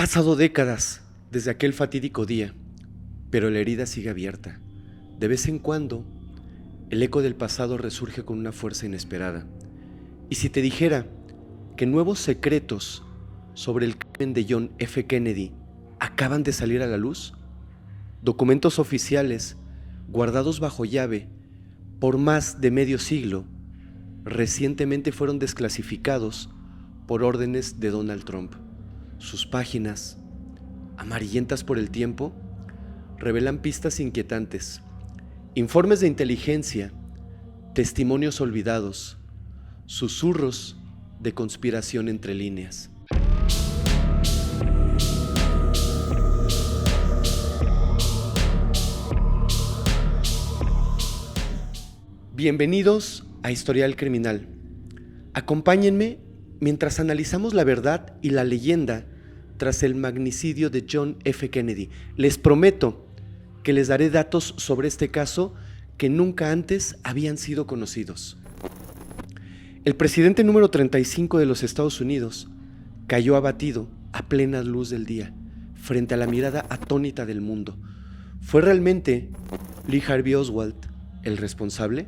pasado décadas desde aquel fatídico día, pero la herida sigue abierta. De vez en cuando, el eco del pasado resurge con una fuerza inesperada. Y si te dijera que nuevos secretos sobre el crimen de John F. Kennedy acaban de salir a la luz, documentos oficiales guardados bajo llave por más de medio siglo, recientemente fueron desclasificados por órdenes de Donald Trump. Sus páginas, amarillentas por el tiempo, revelan pistas inquietantes, informes de inteligencia, testimonios olvidados, susurros de conspiración entre líneas. Bienvenidos a Historial Criminal. Acompáñenme mientras analizamos la verdad y la leyenda tras el magnicidio de John F. Kennedy. Les prometo que les daré datos sobre este caso que nunca antes habían sido conocidos. El presidente número 35 de los Estados Unidos cayó abatido a plena luz del día, frente a la mirada atónita del mundo. ¿Fue realmente Lee Harvey Oswald el responsable?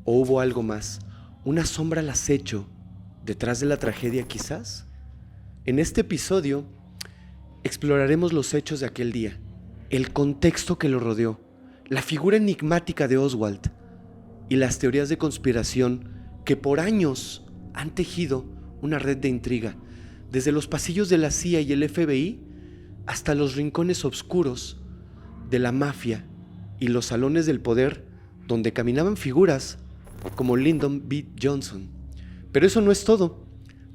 ¿O hubo algo más? ¿Una sombra al acecho detrás de la tragedia quizás? En este episodio exploraremos los hechos de aquel día, el contexto que lo rodeó, la figura enigmática de Oswald y las teorías de conspiración que por años han tejido una red de intriga, desde los pasillos de la CIA y el FBI hasta los rincones oscuros de la mafia y los salones del poder donde caminaban figuras como Lyndon B. Johnson. Pero eso no es todo.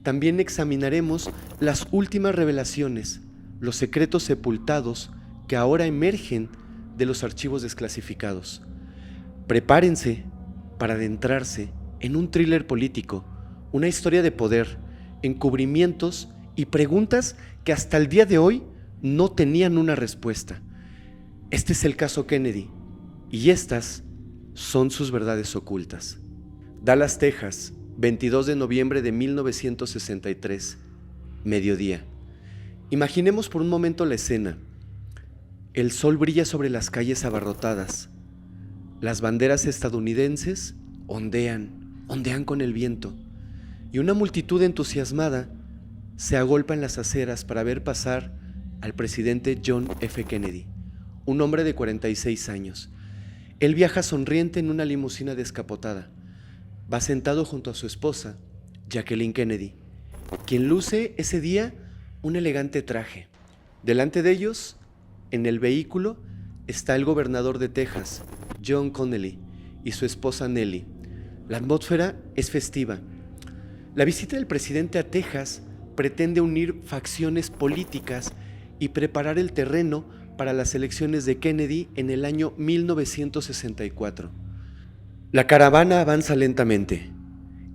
También examinaremos las últimas revelaciones, los secretos sepultados que ahora emergen de los archivos desclasificados. Prepárense para adentrarse en un thriller político, una historia de poder, encubrimientos y preguntas que hasta el día de hoy no tenían una respuesta. Este es el caso Kennedy y estas son sus verdades ocultas. Dallas, Texas, 22 de noviembre de 1963, mediodía. Imaginemos por un momento la escena. El sol brilla sobre las calles abarrotadas. Las banderas estadounidenses ondean con el viento. Y una multitud entusiasmada se agolpa en las aceras para ver pasar al presidente John F. Kennedy, un hombre de 46 años. Él viaja sonriente en una limusina descapotada. Va sentado junto a su esposa, Jacqueline Kennedy, quien luce ese día un elegante traje. Delante de ellos, en el vehículo, está el gobernador de Texas, John Connally, y su esposa Nellie. La atmósfera es festiva. La visita del presidente a Texas pretende unir facciones políticas y preparar el terreno para las elecciones de Kennedy en el año 1964. La caravana avanza lentamente.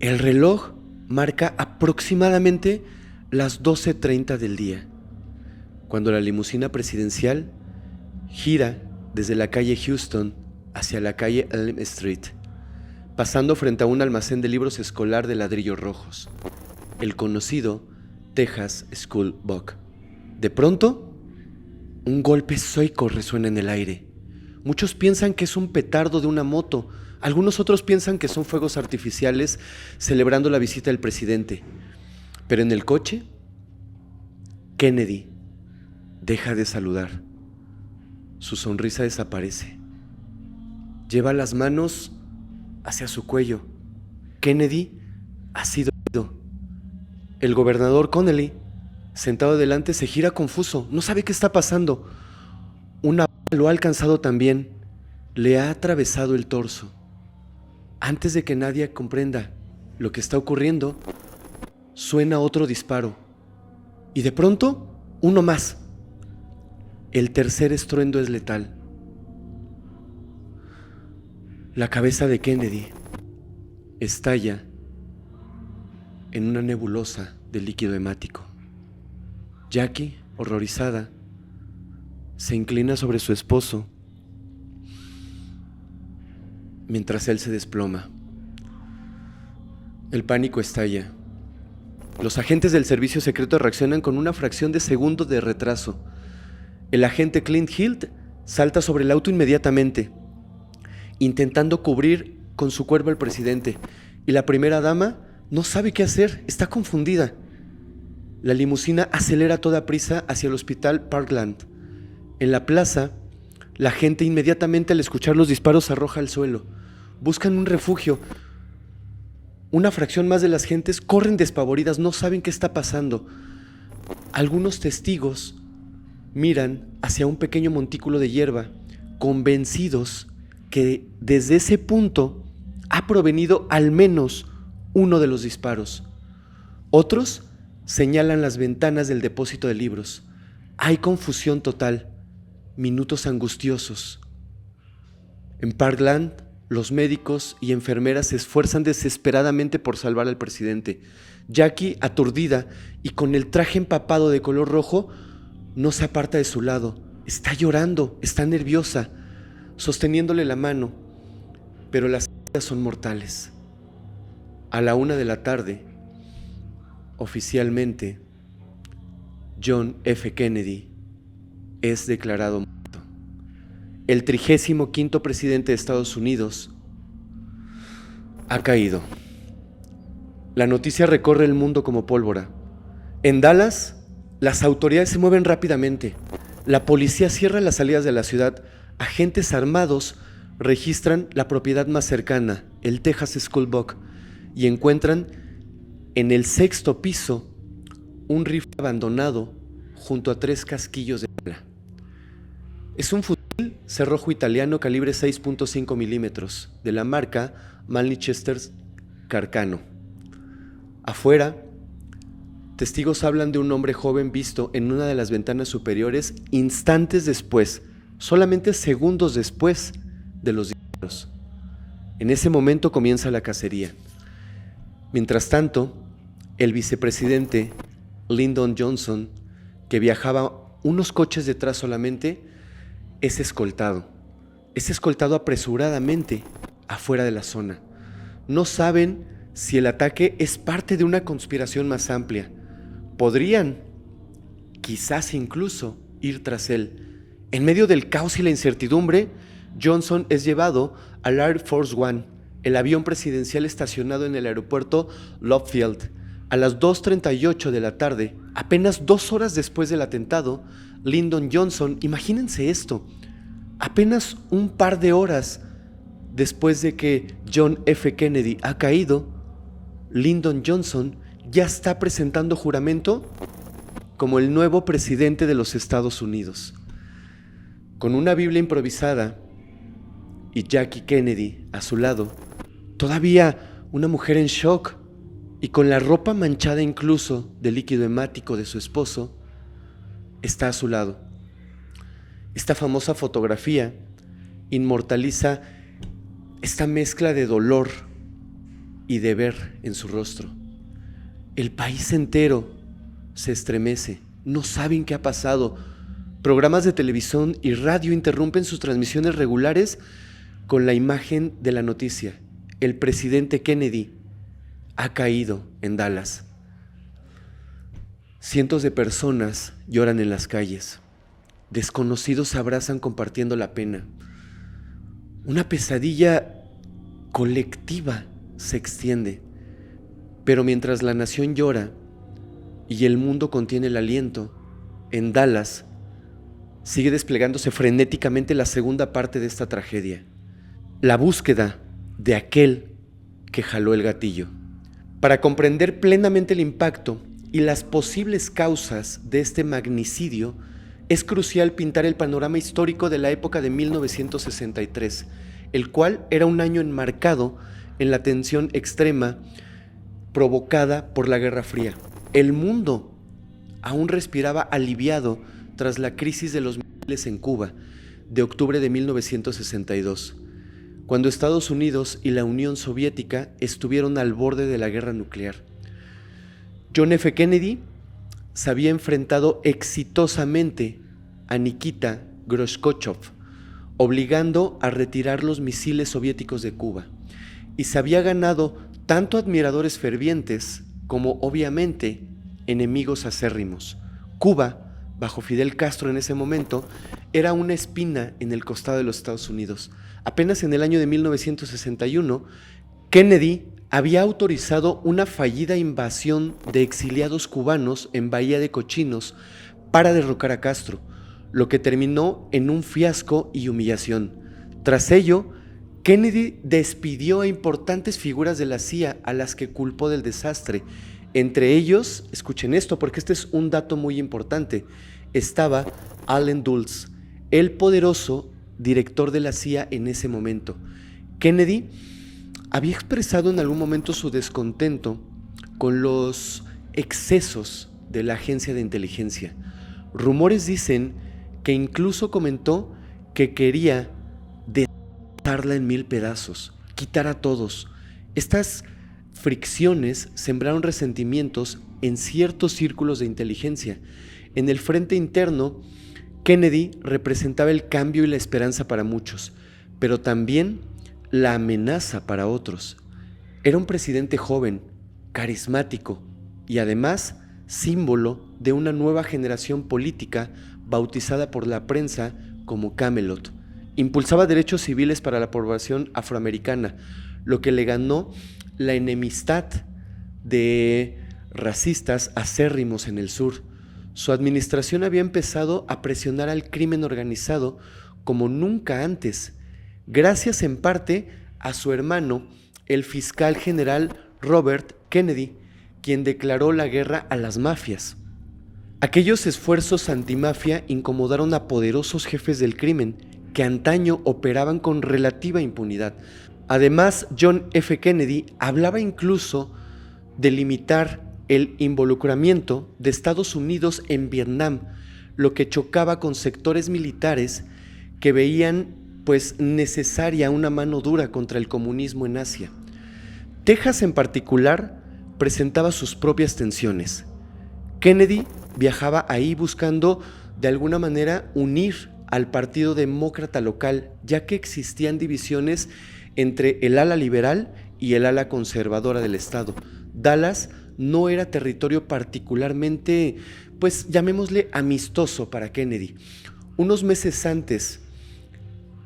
El reloj marca aproximadamente las 12:30 del día, cuando la limusina presidencial gira desde la calle Houston hacia la calle Elm Street, pasando frente a un almacén de libros escolar de ladrillos rojos, el conocido Texas School Book. De pronto, un golpe seco resuena en el aire. Muchos piensan que es un petardo de una moto. Algunos otros piensan que son fuegos artificiales celebrando la visita del presidente. Pero en el coche, Kennedy deja de saludar. Su sonrisa desaparece. Lleva las manos hacia su cuello. Kennedy ha sido herido. El gobernador Connally, sentado delante, se gira confuso. No sabe qué está pasando. Una bala lo ha alcanzado también. Le ha atravesado el torso. Antes de que nadie comprenda lo que está ocurriendo, suena otro disparo. Y de pronto, uno más. El tercer estruendo es letal. La cabeza de Kennedy estalla en una nebulosa de líquido hemático. Jackie, horrorizada, se inclina sobre su esposo mientras él se desploma. El pánico estalla. Los agentes del servicio secreto reaccionan con una fracción de segundo de retraso. El agente Clint Hill salta sobre el auto inmediatamente, intentando cubrir con su cuerpo al presidente, y la primera dama no sabe qué hacer, está confundida. La limusina acelera a toda prisa hacia el hospital Parkland. En la plaza, la gente inmediatamente al escuchar los disparos se arroja al suelo. Buscan un refugio. Una fracción más de las gentes corren despavoridas, no saben qué está pasando. Algunos testigos miran hacia un pequeño montículo de hierba, convencidos que desde ese punto ha provenido al menos uno de los disparos. Otros señalan las ventanas del depósito de libros. Hay confusión total, minutos angustiosos. En Parkland, los médicos y enfermeras se esfuerzan desesperadamente por salvar al presidente. Jackie, aturdida y con el traje empapado de color rojo, no se aparta de su lado. Está llorando, está nerviosa, sosteniéndole la mano, pero las heridas son mortales. A la 1 de la tarde, oficialmente, John F. Kennedy es declarado muerto. El 35º presidente de Estados Unidos ha caído. La noticia recorre el mundo como pólvora. En Dallas, las autoridades se mueven rápidamente. La policía cierra las salidas de la ciudad. Agentes armados registran la propiedad más cercana, el Texas School Book, y encuentran en el 6º piso un rifle abandonado junto a 3 casquillos de bala. Es un fusil cerrojo italiano calibre 6.5 milímetros de la marca Manchester Carcano. Afuera, testigos hablan de un hombre joven visto en una de las ventanas superiores instantes después, solamente segundos después de los disparos. En ese momento comienza la cacería. Mientras tanto, el vicepresidente Lyndon Johnson, que viajaba unos coches detrás solamente, es escoltado apresuradamente afuera de la zona. No saben si el ataque es parte de una conspiración más amplia. Podrían, quizás incluso, ir tras él. En medio del caos y la incertidumbre, Johnson es llevado al Air Force One, el avión presidencial estacionado en el aeropuerto Love Field. A las 2:38 de la tarde, apenas 2 horas después del atentado, Lyndon Johnson, imagínense esto, apenas un par de horas después de que John F. Kennedy ha caído, Lyndon Johnson ya está presentando juramento como el nuevo presidente de los Estados Unidos. Con una Biblia improvisada y Jackie Kennedy a su lado, todavía una mujer en shock y con la ropa manchada incluso de líquido hemático de su esposo, está a su lado. Esta famosa fotografía inmortaliza esta mezcla de dolor y deber en su rostro. El país entero se estremece, no saben qué ha pasado. Programas de televisión y radio interrumpen sus transmisiones regulares con la imagen de la noticia. El presidente Kennedy ha caído en Dallas. Cientos de personas lloran en las calles. Desconocidos se abrazan compartiendo la pena. Una pesadilla colectiva se extiende. Pero mientras la nación llora y el mundo contiene el aliento, en Dallas sigue desplegándose frenéticamente la segunda parte de esta tragedia: la búsqueda de aquel que jaló el gatillo. Para comprender plenamente el impacto y las posibles causas de este magnicidio, es crucial pintar el panorama histórico de la época de 1963, el cual era un año enmarcado en la tensión extrema provocada por la Guerra Fría. El mundo aún respiraba aliviado tras la crisis de los misiles en Cuba de octubre de 1962, cuando Estados Unidos y la Unión Soviética estuvieron al borde de la guerra nuclear. John F. Kennedy se había enfrentado exitosamente a Nikita Khrushchev, obligando a retirar los misiles soviéticos de Cuba, y se había ganado tanto admiradores fervientes como obviamente enemigos acérrimos. Cuba, bajo Fidel Castro en ese momento, era una espina en el costado de los Estados Unidos. Apenas en el año de 1961, Kennedy había autorizado una fallida invasión de exiliados cubanos en Bahía de Cochinos para derrocar a Castro, lo que terminó en un fiasco y humillación. Tras ello, Kennedy despidió a importantes figuras de la CIA a las que culpó del desastre. Entre ellos, escuchen esto porque este es un dato muy importante, estaba Allen Dulles, el poderoso director de la CIA en ese momento. Kennedy había expresado en algún momento su descontento con los excesos de la agencia de inteligencia. Rumores dicen que incluso comentó que quería deshacerla en 1000 pedazos, quitar a todos. Estas fricciones sembraron resentimientos en ciertos círculos de inteligencia. En el frente interno, Kennedy representaba el cambio y la esperanza para muchos, pero también la amenaza para otros. Era un presidente joven, carismático y además símbolo de una nueva generación política bautizada por la prensa como Camelot. Impulsaba derechos civiles para la población afroamericana, lo que le ganó la enemistad de racistas acérrimos en el sur. Su administración había empezado a presionar al crimen organizado como nunca antes, gracias en parte a su hermano, el fiscal general Robert Kennedy, quien declaró la guerra a las mafias. Aquellos esfuerzos antimafia incomodaron a poderosos jefes del crimen que antaño operaban con relativa impunidad. Además, John F. Kennedy hablaba incluso de limitar el involucramiento de Estados Unidos en Vietnam, lo que chocaba con sectores militares que veían necesaria una mano dura contra el comunismo en Asia. Texas en particular presentaba sus propias tensiones. Kennedy viajaba ahí buscando de alguna manera unir al Partido Demócrata local, ya que existían divisiones entre el ala liberal y el ala conservadora del estado. Dallas no era territorio particularmente, llamémosle amistoso para Kennedy.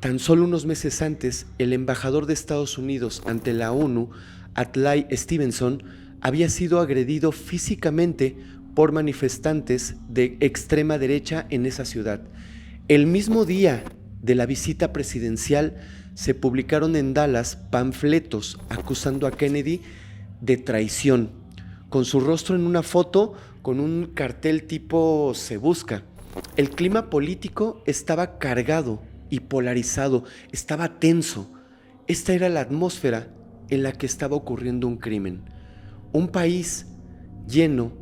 Tan solo unos meses antes, el embajador de Estados Unidos ante la ONU, Adlai Stevenson, había sido agredido físicamente por manifestantes de extrema derecha en esa ciudad. El mismo día de la visita presidencial, se publicaron en Dallas panfletos acusando a Kennedy de traición, con su rostro en una foto con un cartel tipo "Se busca". El clima político estaba cargado y polarizado, estaba tenso. Esta era la atmósfera en la que estaba ocurriendo un crimen. Un país lleno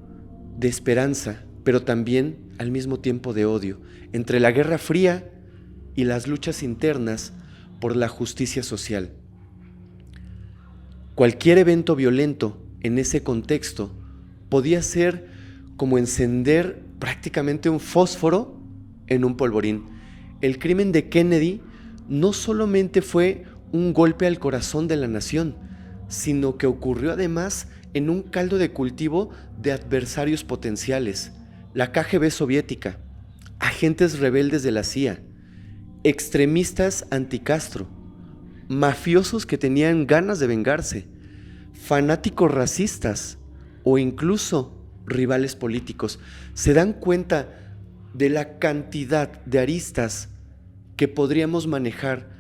de esperanza, pero también al mismo tiempo de odio, entre la Guerra Fría y las luchas internas por la justicia social. Cualquier evento violento en ese contexto podía ser como encender prácticamente un fósforo en un polvorín. El crimen de Kennedy no solamente fue un golpe al corazón de la nación, sino que ocurrió además en un caldo de cultivo de adversarios potenciales: la KGB soviética, agentes rebeldes de la CIA, extremistas anti-Castro, mafiosos que tenían ganas de vengarse, fanáticos racistas o incluso rivales políticos. ¿Se dan cuenta de la cantidad de aristas que podríamos manejar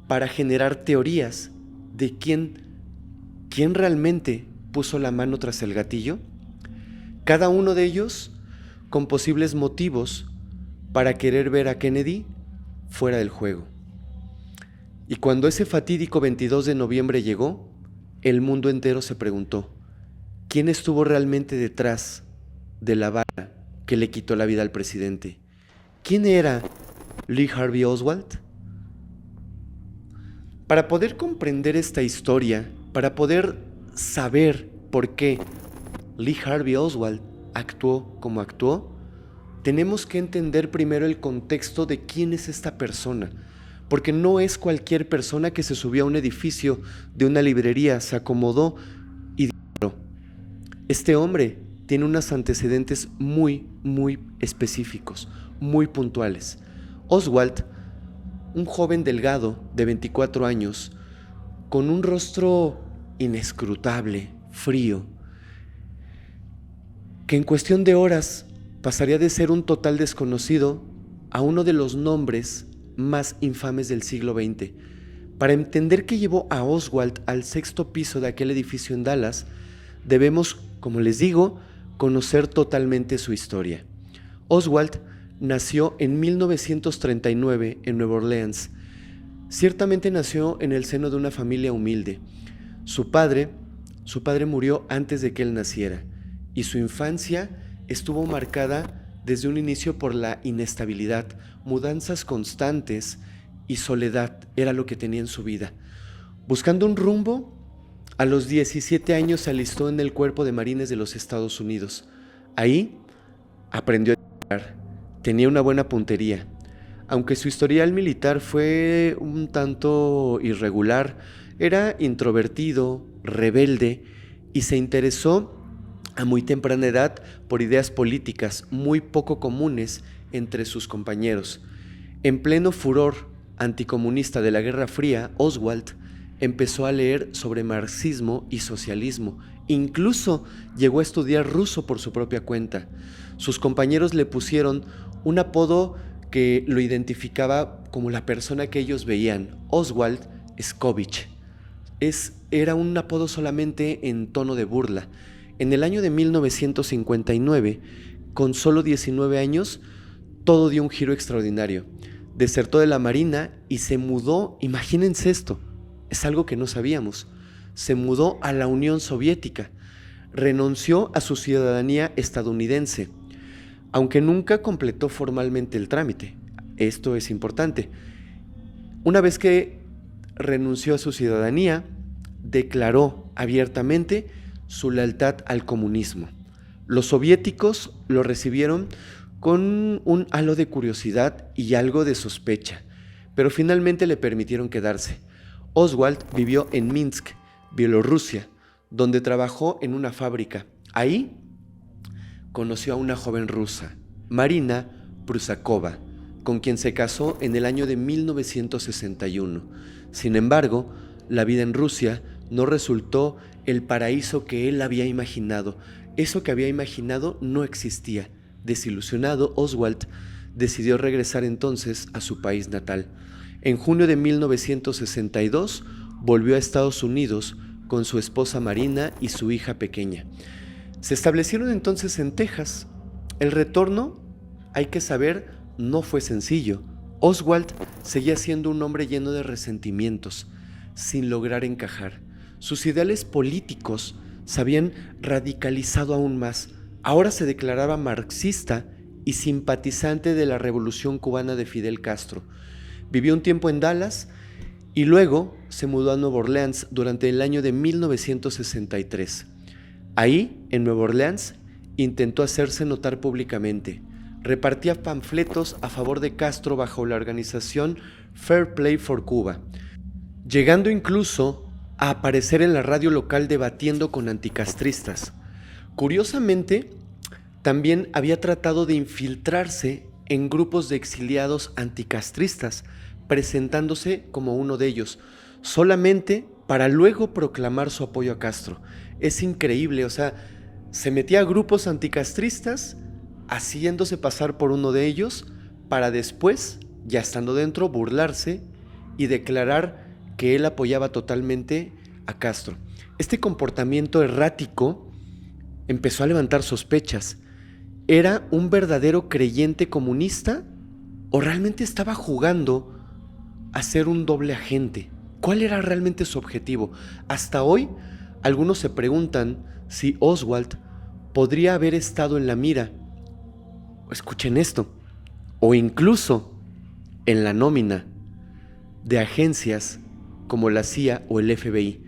para generar teorías de quién realmente puso la mano tras el gatillo? Cada uno de ellos con posibles motivos para querer ver a Kennedy fuera del juego. Y cuando ese fatídico 22 de noviembre llegó, el mundo entero se preguntó: ¿quién estuvo realmente detrás de la bala que le quitó la vida al presidente? ¿Quién era Lee Harvey Oswald? Para poder comprender esta historia, para poder saber por qué Lee Harvey Oswald actuó como actuó, tenemos que entender primero el contexto de quién es esta persona, porque no es cualquier persona que se subió a un edificio de una librería, se acomodó y disparó. Este hombre tiene unos antecedentes muy específicos, muy puntuales. Oswald, un joven delgado de 24 años, con un rostro inescrutable, frío, que en cuestión de horas pasaría de ser un total desconocido a uno de los nombres más infames del siglo XX. Para entender qué llevó a Oswald al sexto piso de aquel edificio en Dallas, debemos, como les digo, conocer totalmente su historia. Oswald nació en 1939 en Nueva Orleans. Ciertamente nació en el seno de una familia humilde. Su padre murió antes de que él naciera, y su infancia estuvo marcada desde un inicio por la inestabilidad, mudanzas constantes y soledad era lo que tenía en su vida. Buscando un rumbo, a los 17 años se alistó en el Cuerpo de Marines de los Estados Unidos. Ahí aprendió a disparar. Tenía una buena puntería. Aunque su historial militar fue un tanto irregular, era introvertido, rebelde y se interesó a muy temprana edad por ideas políticas muy poco comunes entre sus compañeros. En pleno furor anticomunista de la Guerra Fría, Oswald empezó a leer sobre marxismo y socialismo. Incluso llegó a estudiar ruso por su propia cuenta. Sus compañeros le pusieron un apodo que lo identificaba como la persona que ellos veían, Oswald Scovich. Era un apodo solamente en tono de burla. En el año de 1959, con solo 19 años, todo dio un giro extraordinario. Desertó de la Marina y se mudó, imagínense esto, es algo que no sabíamos, se mudó a la Unión Soviética, renunció a su ciudadanía estadounidense, aunque nunca completó formalmente el trámite. Esto es importante. Una vez que renunció a su ciudadanía, declaró abiertamente su lealtad al comunismo. Los soviéticos lo recibieron con un halo de curiosidad y algo de sospecha, pero finalmente le permitieron quedarse. Oswald vivió en Minsk, Bielorrusia, donde trabajó en una fábrica. Ahí conoció a una joven rusa, Marina Prusakova, con quien se casó en el año de 1961. Sin embargo, la vida en Rusia no resultó el paraíso que él había imaginado. Eso que había imaginado no existía. Desilusionado, Oswald decidió regresar entonces a su país natal. En junio de 1962 volvió a Estados Unidos con su esposa Marina y su hija pequeña. Se establecieron entonces en Texas. El retorno, hay que saber, no fue sencillo. Oswald seguía siendo un hombre lleno de resentimientos, sin lograr encajar. Sus ideales políticos se habían radicalizado aún más. Ahora se declaraba marxista y simpatizante de la Revolución Cubana de Fidel Castro. Vivió un tiempo en Dallas y luego se mudó a Nueva Orleans durante el año de 1963. Ahí, en Nueva Orleans, intentó hacerse notar públicamente. Repartía panfletos a favor de Castro bajo la organización Fair Play for Cuba, llegando incluso a aparecer en la radio local debatiendo con anticastristas. Curiosamente, también había tratado de infiltrarse en grupos de exiliados anticastristas, presentándose como uno de ellos, solamente para luego proclamar su apoyo a Castro. Es increíble, o sea, se metía a grupos anticastristas, haciéndose pasar por uno de ellos, para después, ya estando dentro, burlarse y declarar que él apoyaba totalmente a Castro. Este comportamiento errático empezó a levantar sospechas. ¿Era un verdadero creyente comunista o realmente estaba jugando a ser un doble agente? ¿Cuál era realmente su objetivo? Hasta hoy, algunos se preguntan si Oswald podría haber estado en la mira, escuchen esto, o incluso en la nómina de agencias como la CIA o el FBI.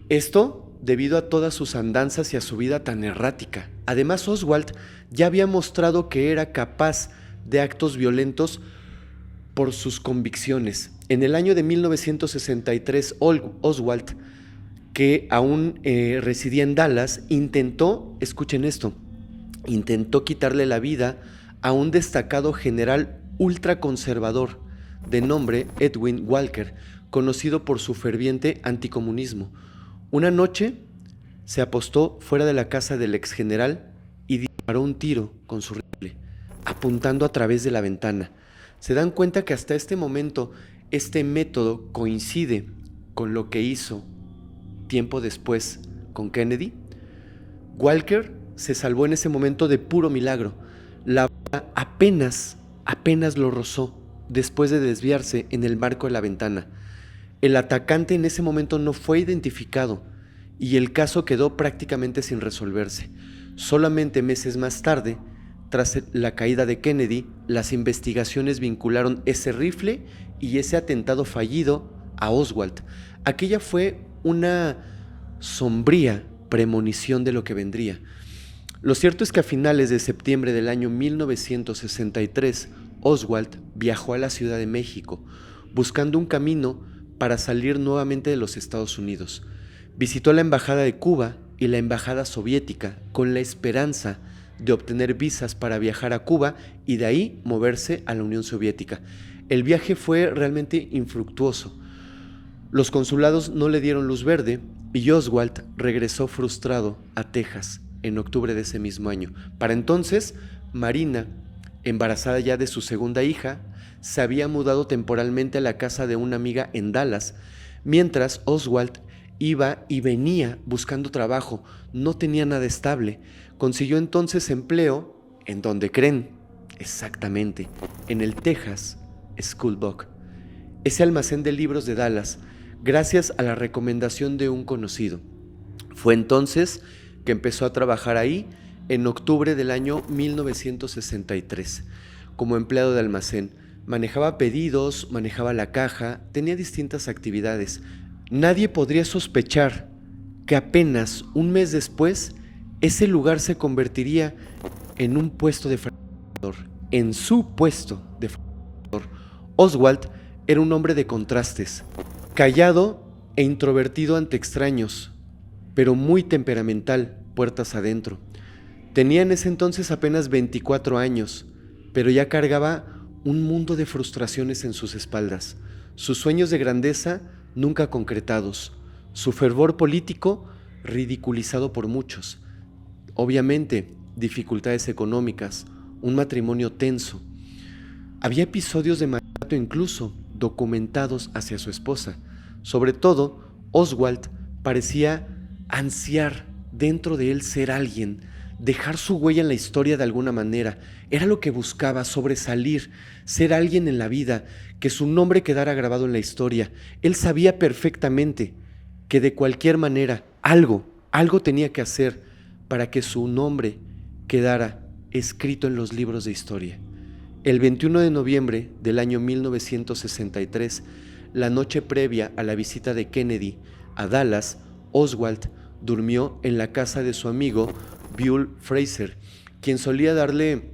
Esto debido a todas sus andanzas y a su vida tan errática. Además, Oswald ya había mostrado que era capaz de actos violentos por sus convicciones. En el año de 1963, Oswald que aún residía en Dallas, escuchen esto, intentó quitarle la vida a un destacado general ultraconservador de nombre Edwin Walker, conocido por su ferviente anticomunismo. Una noche se apostó fuera de la casa del exgeneral y disparó un tiro con su rifle, apuntando a través de la ventana. Se dan cuenta que hasta este momento este método coincide con lo que hizo tiempo después con Kennedy. Walker se salvó en ese momento de puro milagro. La bala apenas lo rozó después de desviarse en el marco de la ventana. El atacante en ese momento no fue identificado y el caso quedó prácticamente sin resolverse. Solamente meses más tarde, tras la caída de Kennedy, las investigaciones vincularon ese rifle y ese atentado fallido a Oswald. Aquella fue una sombría premonición de lo que vendría. Lo cierto es que a finales de septiembre del año 1963, Oswald viajó a la Ciudad de México, buscando un camino para salir nuevamente de los Estados Unidos. Visitó la Embajada de Cuba y la Embajada Soviética con la esperanza de obtener visas para viajar a Cuba y de ahí moverse a la Unión Soviética. El viaje fue realmente infructuoso. Los consulados no le dieron luz verde y Oswald regresó frustrado a Texas en octubre de ese mismo año. Para entonces, Marina, embarazada ya de su segunda hija, se había mudado temporalmente a la casa de una amiga en Dallas, mientras Oswald iba y venía buscando trabajo, no tenía nada estable. Consiguió entonces empleo en donde creen, exactamente, en el Texas School Book, ese almacén de libros de Dallas, gracias a la recomendación de un conocido. Fue entonces que empezó a trabajar ahí en octubre del año 1963, como empleado de almacén. Manejaba pedidos, manejaba la caja, tenía distintas actividades. Nadie podría sospechar que apenas un mes después, ese lugar se convertiría en un puesto de francotirador, en su puesto de francotirador. Oswald era un hombre de contrastes, callado e introvertido ante extraños, pero muy temperamental, puertas adentro. Tenía en ese entonces apenas 24 años, pero ya cargaba un mundo de frustraciones en sus espaldas, sus sueños de grandeza nunca concretados, su fervor político ridiculizado por muchos, obviamente dificultades económicas, un matrimonio tenso. Había episodios de maltrato incluso documentados hacia su esposa. Sobre todo, Oswald parecía ansiar dentro de él ser alguien, dejar su huella en la historia de alguna manera. Era lo que buscaba, sobresalir, ser alguien en la vida, que su nombre quedara grabado en la historia. Él sabía perfectamente que de cualquier manera algo tenía que hacer para que su nombre quedara escrito en los libros de historia. El 21 de noviembre del año 1963, la noche previa a la visita de Kennedy a Dallas, Oswald durmió en la casa de su amigo Buell Fraser, quien solía darle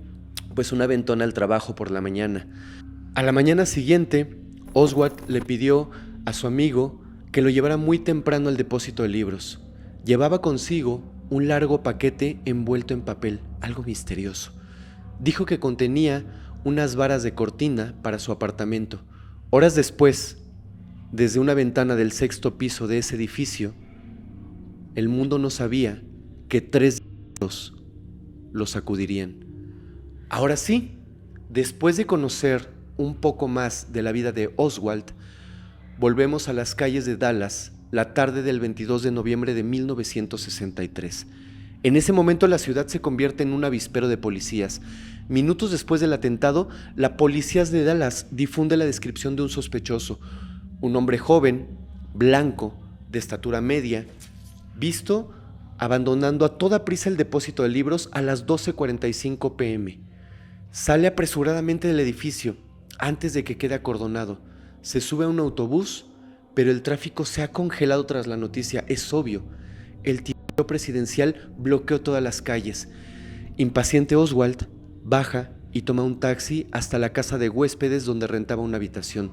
un aventón al trabajo por la mañana. A la mañana siguiente, Oswald le pidió a su amigo que lo llevara muy temprano al depósito de libros. Llevaba consigo un largo paquete envuelto en papel, algo misterioso. Dijo que contenía unas varas de cortina para su apartamento. Horas después, desde una ventana del sexto piso de ese edificio, el mundo no sabía que 3 días lo sacudirían. Ahora sí, después de conocer un poco más de la vida de Oswald, volvemos a las calles de Dallas la tarde del 22 de noviembre de 1963. En ese momento la ciudad se convierte en un avispero de policías. Minutos después del atentado, la policía de Dallas difunde la descripción de un sospechoso, un hombre joven, blanco, de estatura media, visto abandonando a toda prisa el depósito de libros a las 12:45 p.m. Sale apresuradamente del edificio antes de que quede acordonado. Se sube a un autobús, pero el tráfico se ha congelado tras la noticia. Es obvio, el tiroteo presidencial bloqueó todas las calles. Impaciente, Oswald baja y toma un taxi hasta la casa de huéspedes donde rentaba una habitación.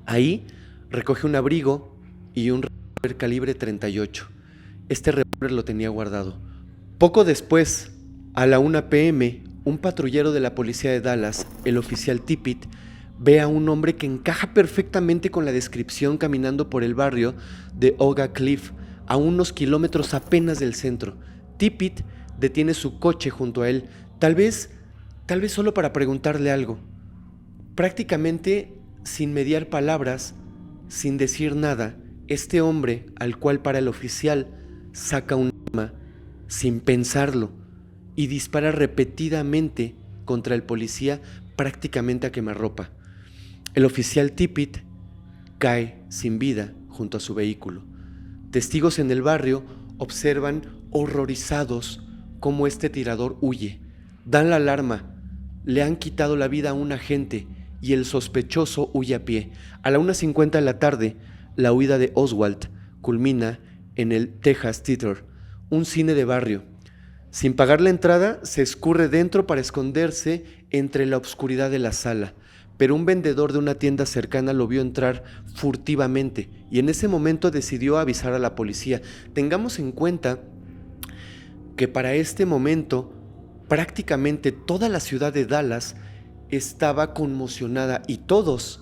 Ahí recoge un abrigo y un reloj revólver calibre 38. Este revólver lo tenía guardado. Poco después, a la 1 p.m., un patrullero de la policía de Dallas, el oficial Tippit, ve a un hombre que encaja perfectamente con la descripción caminando por el barrio de Oga Cliff, a unos kilómetros apenas del centro. Tippit detiene su coche junto a él, tal vez solo para preguntarle algo. Prácticamente sin mediar palabras, sin decir nada, este hombre, al cual para el oficial, saca un arma sin pensarlo y dispara repetidamente contra el policía prácticamente a quemarropa. El oficial Tippit cae sin vida junto a su vehículo. Testigos en el barrio observan horrorizados cómo este tirador huye. Dan la alarma, le han quitado la vida a un agente y el sospechoso huye a pie. A la 1:50 de la tarde, la huida de Oswald culmina en el Texas Theater, un cine de barrio. Sin pagar la entrada, se escurre dentro para esconderse entre la oscuridad de la sala, pero un vendedor de una tienda cercana lo vio entrar furtivamente y en ese momento decidió avisar a la policía. Tengamos en cuenta que para este momento prácticamente toda la ciudad de Dallas estaba conmocionada y todos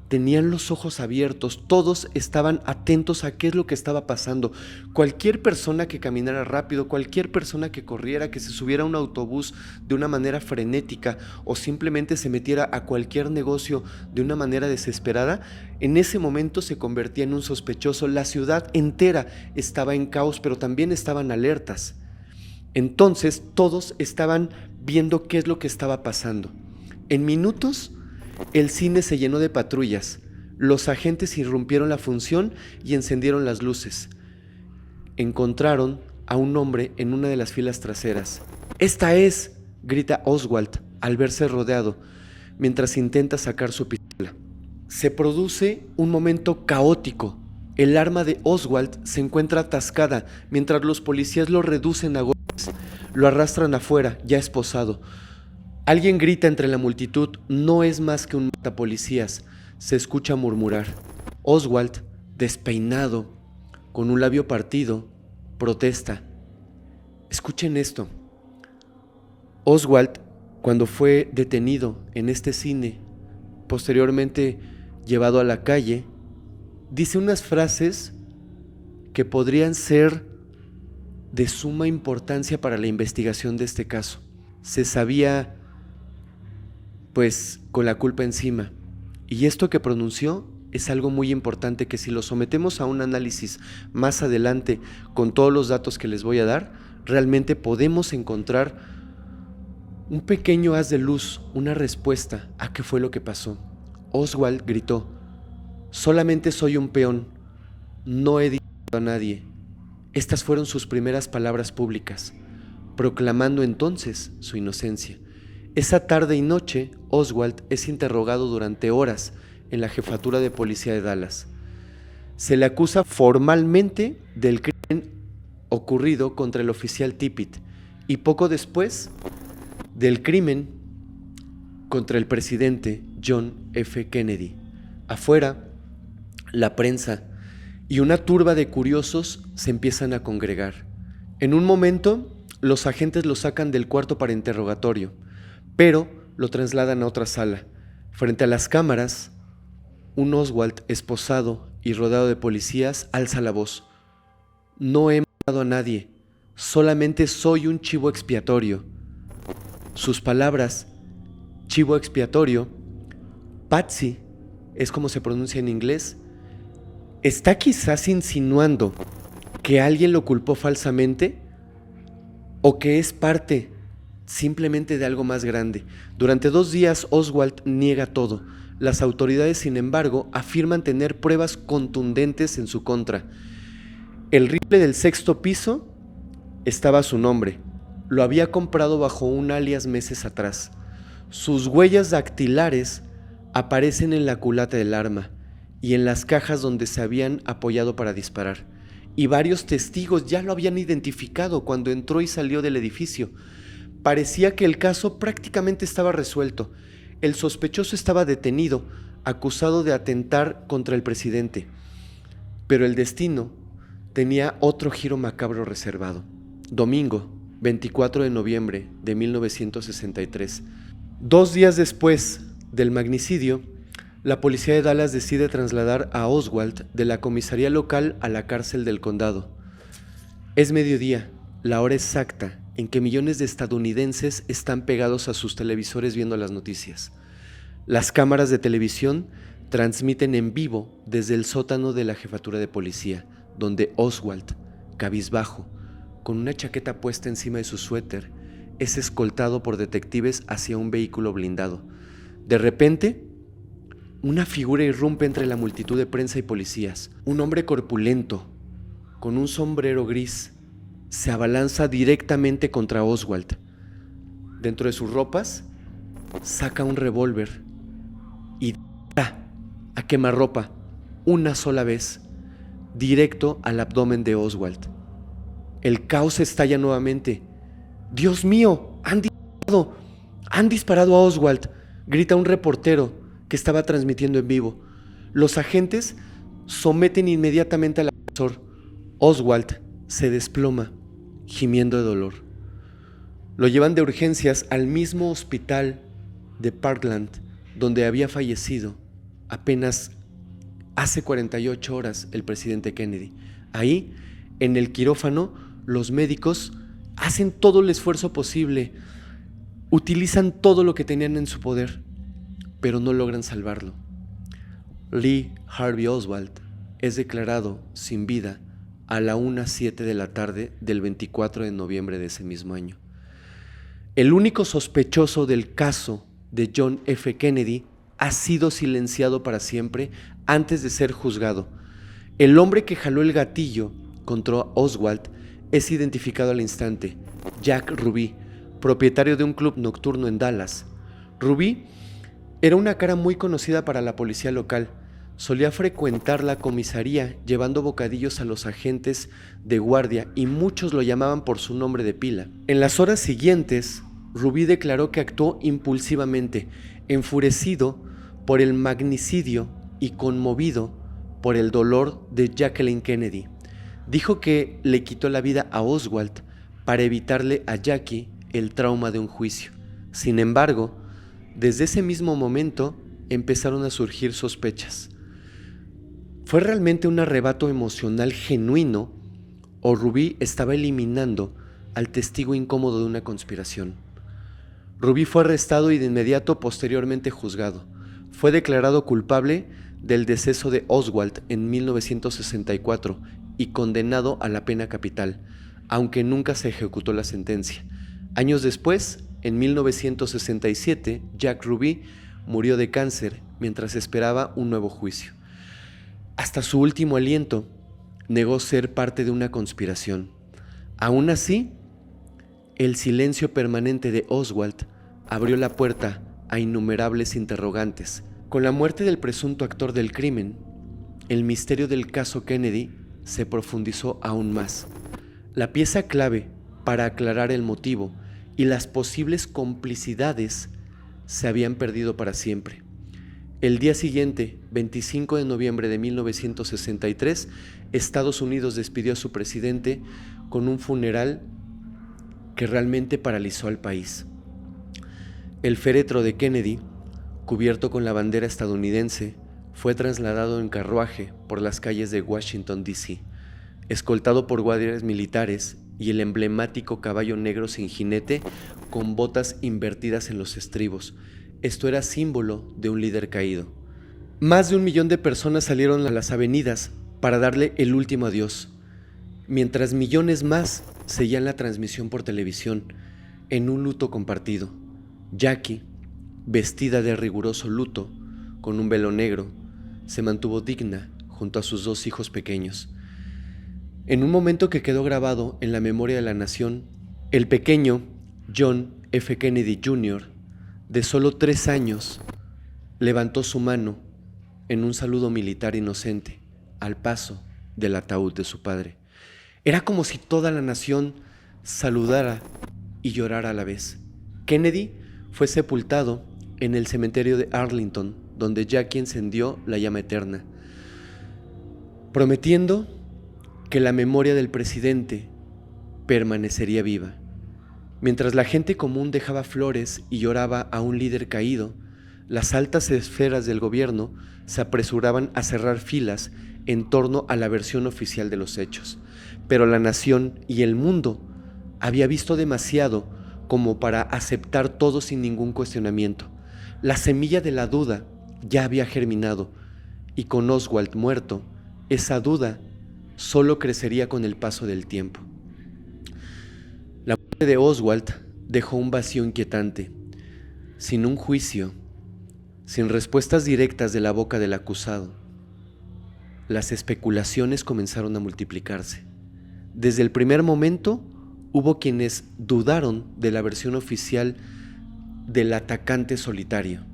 tenían los ojos abiertos, todos estaban atentos a qué es lo que estaba pasando. Cualquier persona que caminara rápido, cualquier persona que corriera, que se subiera a un autobús de una manera frenética o simplemente se metiera a cualquier negocio de una manera desesperada, en ese momento se convertía en un sospechoso. La ciudad entera estaba en caos, pero también estaban alertas. Entonces todos estaban viendo qué es lo que estaba pasando. En minutos, el cine se llenó de patrullas. Los agentes irrumpieron la función y encendieron las luces. Encontraron a un hombre en una de las filas traseras. ¡Esta es!, grita Oswald al verse rodeado, mientras intenta sacar su pistola. Se produce un momento caótico. El arma de Oswald se encuentra atascada, mientras los policías lo reducen a golpes. Lo arrastran afuera, ya esposado. Alguien grita entre la multitud: no es más que un matapolicías. Se escucha murmurar. Oswald, despeinado, con un labio partido, protesta. Escuchen esto. Oswald, cuando fue detenido en este cine, posteriormente llevado a la calle, dice unas frases que podrían ser de suma importancia para la investigación de este caso. Se sabía pues con la culpa encima. Y esto que pronunció es algo muy importante que si lo sometemos a un análisis más adelante con todos los datos que les voy a dar, realmente podemos encontrar un pequeño haz de luz, una respuesta a qué fue lo que pasó. Oswald gritó: solamente soy un peón, no he disparado a nadie. Estas fueron sus primeras palabras públicas, proclamando entonces su inocencia. Esa tarde y noche, Oswald es interrogado durante horas en la jefatura de policía de Dallas. Se le acusa formalmente del crimen ocurrido contra el oficial Tippit y poco después del crimen contra el presidente John F. Kennedy. Afuera, la prensa y una turba de curiosos se empiezan a congregar. En un momento, los agentes lo sacan del cuarto para interrogatorio, pero lo trasladan a otra sala. Frente a las cámaras, un Oswald esposado y rodeado de policías alza la voz: no he matado a nadie, solamente soy un chivo expiatorio. Sus palabras, chivo expiatorio, Patsy, es como se pronuncia en inglés, está quizás insinuando que alguien lo culpó falsamente o que es parte simplemente de algo más grande. Durante 2 días Oswald niega todo. Las autoridades, sin embargo, afirman tener pruebas contundentes en su contra. El rifle del 6º piso estaba a su nombre. Lo había comprado bajo un alias meses atrás. Sus huellas dactilares aparecen en la culata del arma y en las cajas donde se habían apoyado para disparar. Y varios testigos ya lo habían identificado cuando entró y salió del edificio. Parecía que el caso prácticamente estaba resuelto. El sospechoso estaba detenido, acusado de atentar contra el presidente. Pero el destino tenía otro giro macabro reservado. Domingo, 24 de noviembre de 1963. 2 días después del magnicidio, la policía de Dallas decide trasladar a Oswald de la comisaría local a la cárcel del condado. Es mediodía, la hora exacta en que millones de estadounidenses están pegados a sus televisores viendo las noticias. Las cámaras de televisión transmiten en vivo desde el sótano de la jefatura de policía, donde Oswald, cabizbajo, con una chaqueta puesta encima de su suéter, es escoltado por detectives hacia un vehículo blindado. De repente, una figura irrumpe entre la multitud de prensa y policías. Un hombre corpulento, con un sombrero gris, se abalanza directamente contra Oswald. Dentro de sus ropas, saca un revólver y dispara a quemarropa una sola vez, directo al abdomen de Oswald. El caos estalla nuevamente. ¡Dios mío! ¡Han disparado a Oswald!, grita un reportero que estaba transmitiendo en vivo. Los agentes someten inmediatamente al agresor. Oswald se desploma, gimiendo de dolor. Lo llevan de urgencias al mismo hospital de Parkland, donde había fallecido apenas hace 48 horas el presidente Kennedy. Ahí, en el quirófano, los médicos hacen todo el esfuerzo posible, utilizan todo lo que tenían en su poder, pero no logran salvarlo. Lee Harvey Oswald es declarado sin vida a la 1:07 de la tarde del 24 de noviembre de ese mismo año. El único sospechoso del caso de John F. Kennedy ha sido silenciado para siempre antes de ser juzgado. El hombre que jaló el gatillo contra Oswald es identificado al instante: Jack Ruby, propietario de un club nocturno en Dallas. Ruby era una cara muy conocida para la policía local. Solía frecuentar la comisaría llevando bocadillos a los agentes de guardia y muchos lo llamaban por su nombre de pila. En las horas siguientes, Ruby declaró que actuó impulsivamente, enfurecido por el magnicidio y conmovido por el dolor de Jacqueline Kennedy. Dijo que le quitó la vida a Oswald para evitarle a Jackie el trauma de un juicio. Sin embargo, desde ese mismo momento empezaron a surgir sospechas. ¿Fue realmente un arrebato emocional genuino o Ruby estaba eliminando al testigo incómodo de una conspiración? Ruby fue arrestado y de inmediato posteriormente juzgado. Fue declarado culpable del deceso de Oswald en 1964 y condenado a la pena capital, aunque nunca se ejecutó la sentencia. Años después, en 1967, Jack Ruby murió de cáncer mientras esperaba un nuevo juicio. Hasta su último aliento, negó ser parte de una conspiración. Aún así, el silencio permanente de Oswald abrió la puerta a innumerables interrogantes. Con la muerte del presunto actor del crimen, el misterio del caso Kennedy se profundizó aún más. La pieza clave para aclarar el motivo y las posibles complicidades se habían perdido para siempre. El día siguiente, 25 de noviembre de 1963, Estados Unidos despidió a su presidente con un funeral que realmente paralizó al país. El féretro de Kennedy, cubierto con la bandera estadounidense, fue trasladado en carruaje por las calles de Washington, D.C., escoltado por guardias militares y el emblemático caballo negro sin jinete con botas invertidas en los estribos. Esto era símbolo de un líder caído. Más de 1 millón de personas salieron a las avenidas para darle el último adiós, mientras millones más seguían la transmisión por televisión en un luto compartido. Jackie, vestida de riguroso luto, con un velo negro, se mantuvo digna junto a sus 2 hijos pequeños. En un momento que quedó grabado en la memoria de la nación, el pequeño John F. Kennedy Jr., de solo 3 años, levantó su mano en un saludo militar inocente al paso del ataúd de su padre. Era como si toda la nación saludara y llorara a la vez. Kennedy fue sepultado en el cementerio de Arlington, donde Jackie encendió la llama eterna, prometiendo que la memoria del presidente permanecería viva. Mientras la gente común dejaba flores y lloraba a un líder caído, las altas esferas del gobierno se apresuraban a cerrar filas en torno a la versión oficial de los hechos. Pero la nación y el mundo había visto demasiado como para aceptar todo sin ningún cuestionamiento. La semilla de la duda ya había germinado, y con Oswald muerto, esa duda solo crecería con el paso del tiempo. La muerte de Oswald dejó un vacío inquietante. Sin un juicio, sin respuestas directas de la boca del acusado, las especulaciones comenzaron a multiplicarse. Desde el primer momento, hubo quienes dudaron de la versión oficial del atacante solitario.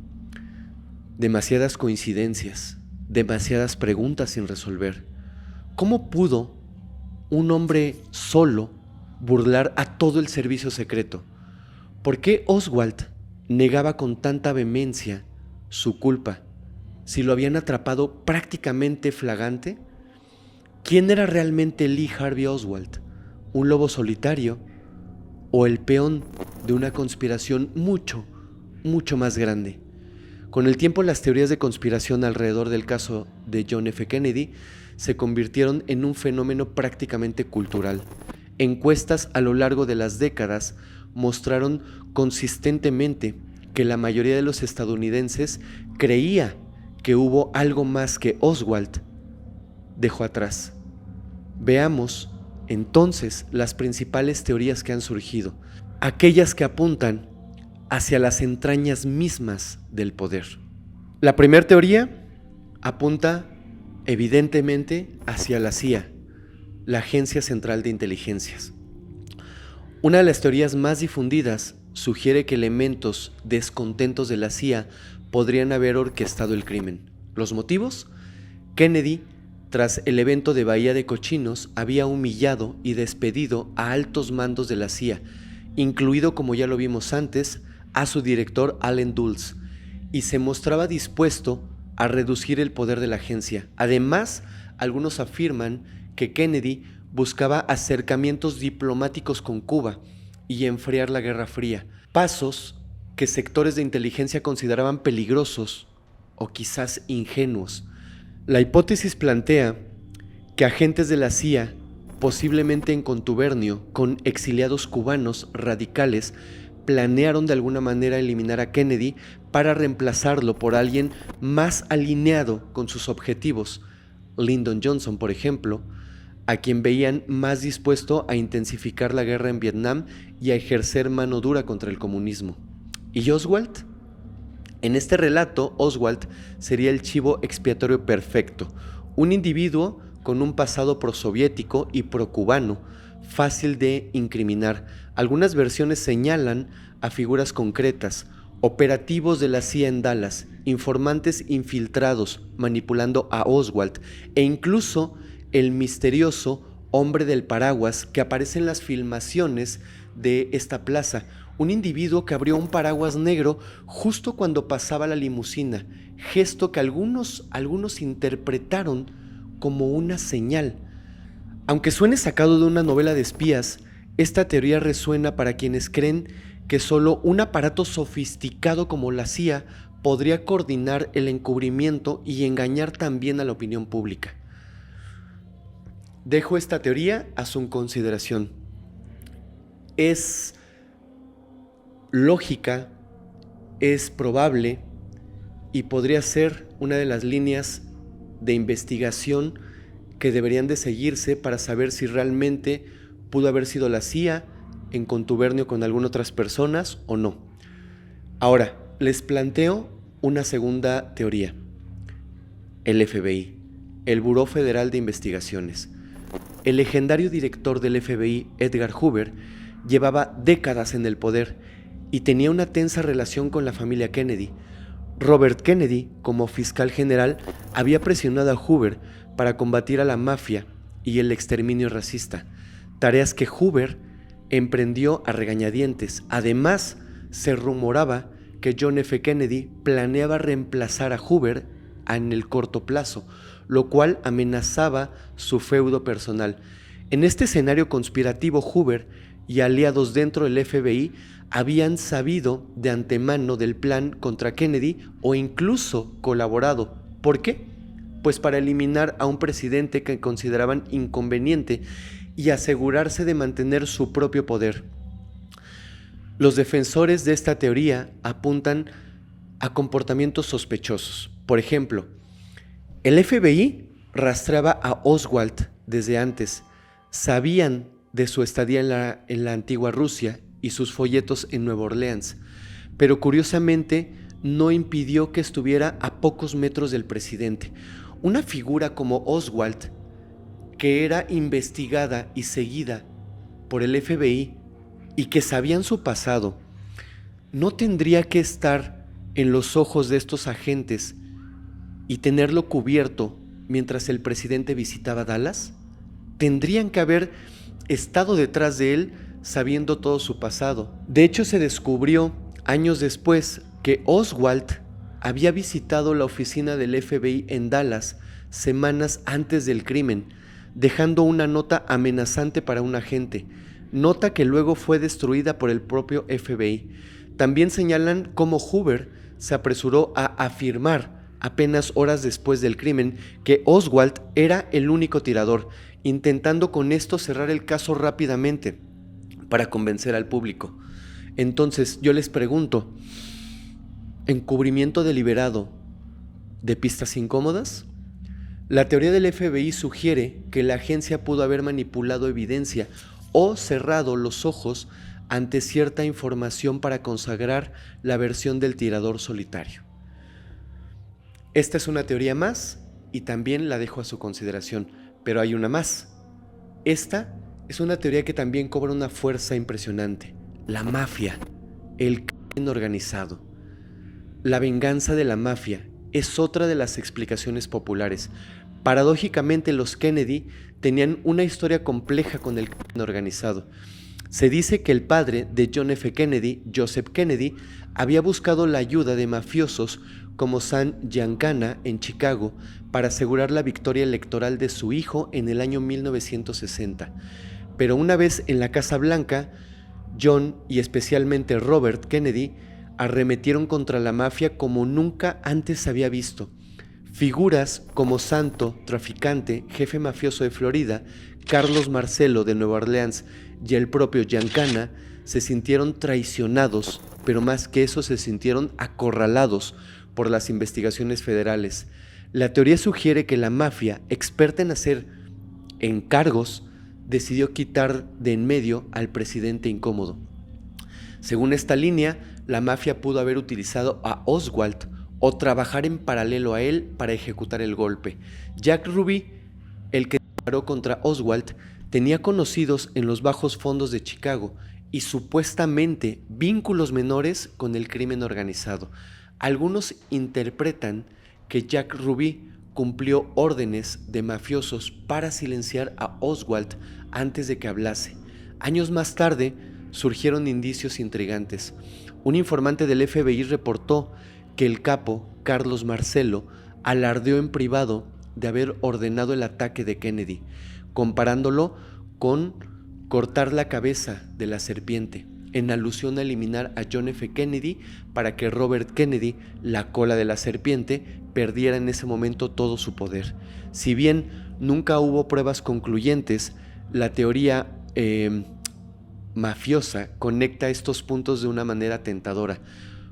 Demasiadas coincidencias, demasiadas preguntas sin resolver. ¿Cómo pudo un hombre solo burlar a todo el servicio secreto? ¿Por qué Oswald negaba con tanta vehemencia su culpa si lo habían atrapado prácticamente flagrante? ¿Quién era realmente Lee Harvey Oswald? ¿Un lobo solitario o el peón de una conspiración mucho más grande? Con el tiempo, las teorías de conspiración alrededor del caso de John F. Kennedy se convirtieron en un fenómeno prácticamente cultural. Encuestas a lo largo de las décadas mostraron consistentemente que la mayoría de los estadounidenses creía que hubo algo más que Oswald dejó atrás. Veamos entonces las principales teorías que han surgido, aquellas que apuntan hacia las entrañas mismas del poder. La primera teoría apunta evidentemente hacia la CIA, la Agencia Central de Inteligencias. Una de las teorías más difundidas sugiere que elementos descontentos de la CIA podrían haber orquestado el crimen. ¿Los motivos? Kennedy, tras el evento de Bahía de Cochinos, había humillado y despedido a altos mandos de la CIA, incluido, como ya lo vimos antes, a su director Allen Dulles, y se mostraba dispuesto a reducir el poder de la agencia. Además, algunos afirman que Kennedy buscaba acercamientos diplomáticos con Cuba y enfriar la Guerra Fría, pasos que sectores de inteligencia consideraban peligrosos o quizás ingenuos. La hipótesis plantea que agentes de la CIA, posiblemente en contubernio con exiliados cubanos radicales, planearon de alguna manera eliminar a Kennedy para reemplazarlo por alguien más alineado con sus objetivos. Lyndon Johnson, por ejemplo, a quien veían más dispuesto a intensificar la guerra en Vietnam y a ejercer mano dura contra el comunismo. ¿Y Oswald? En este relato, Oswald sería el chivo expiatorio perfecto, un individuo con un pasado prosoviético y procubano, fácil de incriminar. Algunas versiones señalan a figuras concretas: operativos de la CIA en Dallas, informantes infiltrados manipulando a Oswald, e incluso el misterioso hombre del paraguas que aparece en las filmaciones de esta plaza, un individuo que abrió un paraguas negro justo cuando pasaba la limusina, gesto que algunos interpretaron como una señal. Aunque suene sacado de una novela de espías, esta teoría resuena para quienes creen que solo un aparato sofisticado como la CIA podría coordinar el encubrimiento y engañar también a la opinión pública. Dejo esta teoría a su consideración. Es lógica, es probable y podría ser una de las líneas de investigación que deberían de seguirse para saber si realmente pudo haber sido la CIA en contubernio con algunas otras personas o no. Ahora, les planteo una segunda teoría. El FBI, el Buró Federal de Investigaciones. El legendario director del FBI, Edgar Hoover, llevaba décadas en el poder y tenía una tensa relación con la familia Kennedy. Robert Kennedy, como fiscal general, había presionado a Hoover para combatir a la mafia y el exterminio racista, tareas que Hoover emprendió a regañadientes. Además, se rumoraba que John F. Kennedy planeaba reemplazar a Hoover en el corto plazo, lo cual amenazaba su feudo personal. En este escenario conspirativo, Hoover y aliados dentro del FBI habían sabido de antemano del plan contra Kennedy o incluso colaborado. ¿Por qué? Pues para eliminar a un presidente que consideraban inconveniente y asegurarse de mantener su propio poder. Los defensores de esta teoría apuntan a comportamientos sospechosos. Por ejemplo, el FBI rastreaba a Oswald desde antes. Sabían de su estadía en la antigua Rusia y sus folletos en Nueva Orleans, pero curiosamente no impidió que estuviera a pocos metros del presidente. Una figura como Oswald, que era investigada y seguida por el FBI y que sabían su pasado, ¿no tendría que estar en los ojos de estos agentes y tenerlo cubierto mientras el presidente visitaba Dallas? Tendrían que haber estado detrás de él sabiendo todo su pasado. De hecho, se descubrió años después que Oswald había visitado la oficina del FBI en Dallas semanas antes del crimen, dejando una nota amenazante para un agente, nota que luego fue destruida por el propio FBI. También señalan cómo Hoover se apresuró a afirmar apenas horas después del crimen que Oswald era el único tirador, intentando con esto cerrar el caso rápidamente para convencer al público. Entonces yo les pregunto, ¿encubrimiento deliberado de pistas incómodas? La teoría del FBI sugiere que la agencia pudo haber manipulado evidencia o cerrado los ojos ante cierta información para consagrar la versión del tirador solitario. Esta es una teoría más y también la dejo a su consideración, pero hay una más. Esta es una teoría que también cobra una fuerza impresionante. La mafia, el crimen organizado. La venganza de la mafia es otra de las explicaciones populares. Paradójicamente, los Kennedy tenían una historia compleja con el crimen organizado. Se dice que el padre de John F. Kennedy, Joseph Kennedy, había buscado la ayuda de mafiosos como Sam Giancana en Chicago para asegurar la victoria electoral de su hijo en el año 1960. Pero una vez en la Casa Blanca, John y especialmente Robert Kennedy arremetieron contra la mafia como nunca antes había visto. Figuras como Santo, traficante, jefe mafioso de Florida, Carlos Marcello de Nueva Orleans y el propio Giancana se sintieron traicionados, pero más que eso se sintieron acorralados por las investigaciones federales. La teoría sugiere que la mafia, experta en hacer encargos, decidió quitar de en medio al presidente incómodo. Según esta línea, la mafia pudo haber utilizado a Oswald o trabajar en paralelo a él para ejecutar el golpe. Jack Ruby, el que disparó contra Oswald, tenía conocidos en los bajos fondos de Chicago y supuestamente vínculos menores con el crimen organizado. Algunos interpretan que Jack Ruby cumplió órdenes de mafiosos para silenciar a Oswald antes de que hablase. Años más tarde surgieron indicios intrigantes. Un informante del FBI reportó que el capo, Carlos Marcello, alardeó en privado de haber ordenado el ataque de Kennedy, comparándolo con cortar la cabeza de la serpiente, en alusión a eliminar a John F. Kennedy para que Robert Kennedy, la cola de la serpiente, perdiera en ese momento todo su poder. Si bien nunca hubo pruebas concluyentes, la teoría mafiosa conecta estos puntos de una manera tentadora.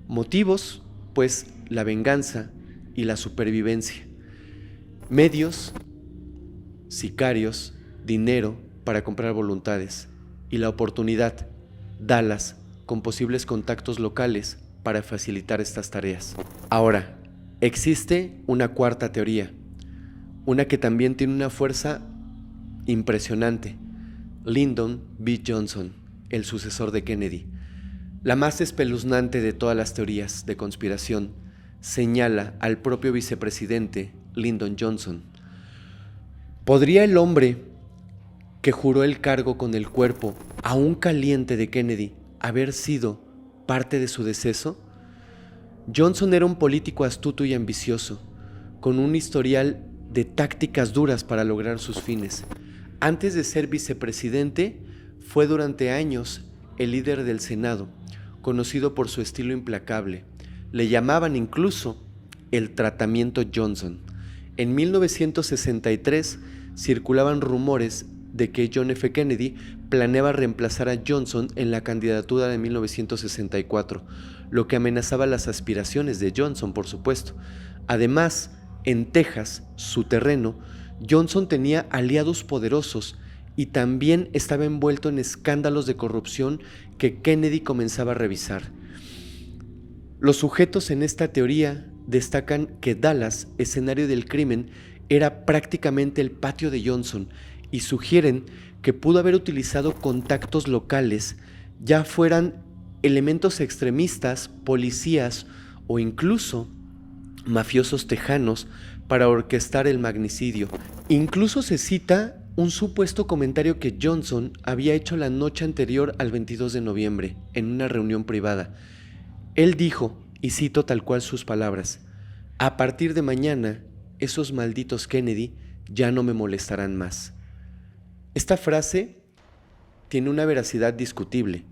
Motivos, pues la venganza y la supervivencia. Medios, sicarios, dinero para comprar voluntades. Y la oportunidad, Dallas, con posibles contactos locales para facilitar estas tareas. Ahora, existe una cuarta teoría, una que también tiene una fuerza impresionante. Lyndon B. Johnson, el sucesor de Kennedy. La más espeluznante de todas las teorías de conspiración señala al propio vicepresidente Lyndon Johnson. ¿Podría el hombre que juró el cargo con el cuerpo aún caliente de Kennedy haber sido parte de su deceso? Johnson era un político astuto y ambicioso, con un historial de tácticas duras para lograr sus fines. Antes de ser vicepresidente, fue durante años el líder del Senado, conocido por su estilo implacable. Le llamaban incluso el tratamiento Johnson. En 1963 circulaban rumores de que John F. Kennedy planeaba reemplazar a Johnson en la candidatura de 1964, lo que amenazaba las aspiraciones de Johnson, por supuesto. Además, en Texas, su terreno, Johnson tenía aliados poderosos y también estaba envuelto en escándalos de corrupción que Kennedy comenzaba a revisar. Los sujetos en esta teoría destacan que Dallas, escenario del crimen, era prácticamente el patio de Johnson y sugieren que pudo haber utilizado contactos locales, ya fueran elementos extremistas, policías o incluso mafiosos tejanos, para orquestar el magnicidio. Incluso se cita un supuesto comentario que Johnson había hecho la noche anterior al 22 de noviembre, en una reunión privada. Él dijo, y cito tal cual sus palabras: "A partir de mañana, esos malditos Kennedy ya no me molestarán más". Esta frase tiene una veracidad discutible.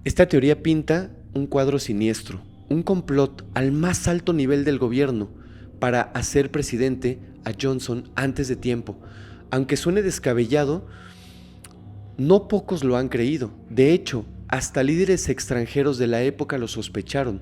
Esta teoría pinta un cuadro siniestro, un complot al más alto nivel del gobierno para hacer presidente a Johnson antes de tiempo. Aunque suene descabellado, no pocos lo han creído. De hecho, hasta líderes extranjeros de la época lo sospecharon.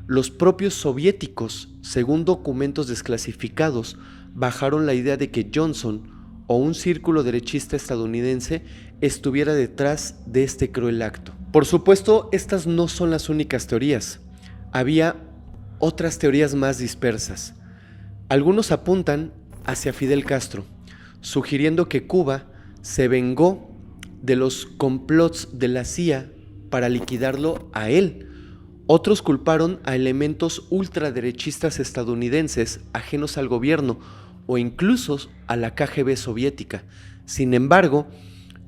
Los propios soviéticos, según documentos desclasificados, bajaron la idea de que Johnson o un círculo derechista estadounidense estuviera detrás de este cruel acto. Por supuesto, estas no son las únicas teorías. Había otras teorías más dispersas. Algunos apuntan hacia Fidel Castro, sugiriendo que Cuba se vengó de los complots de la CIA para liquidarlo a él. Otros culparon a elementos ultraderechistas estadounidenses ajenos al gobierno o incluso a la KGB soviética. Sin embargo,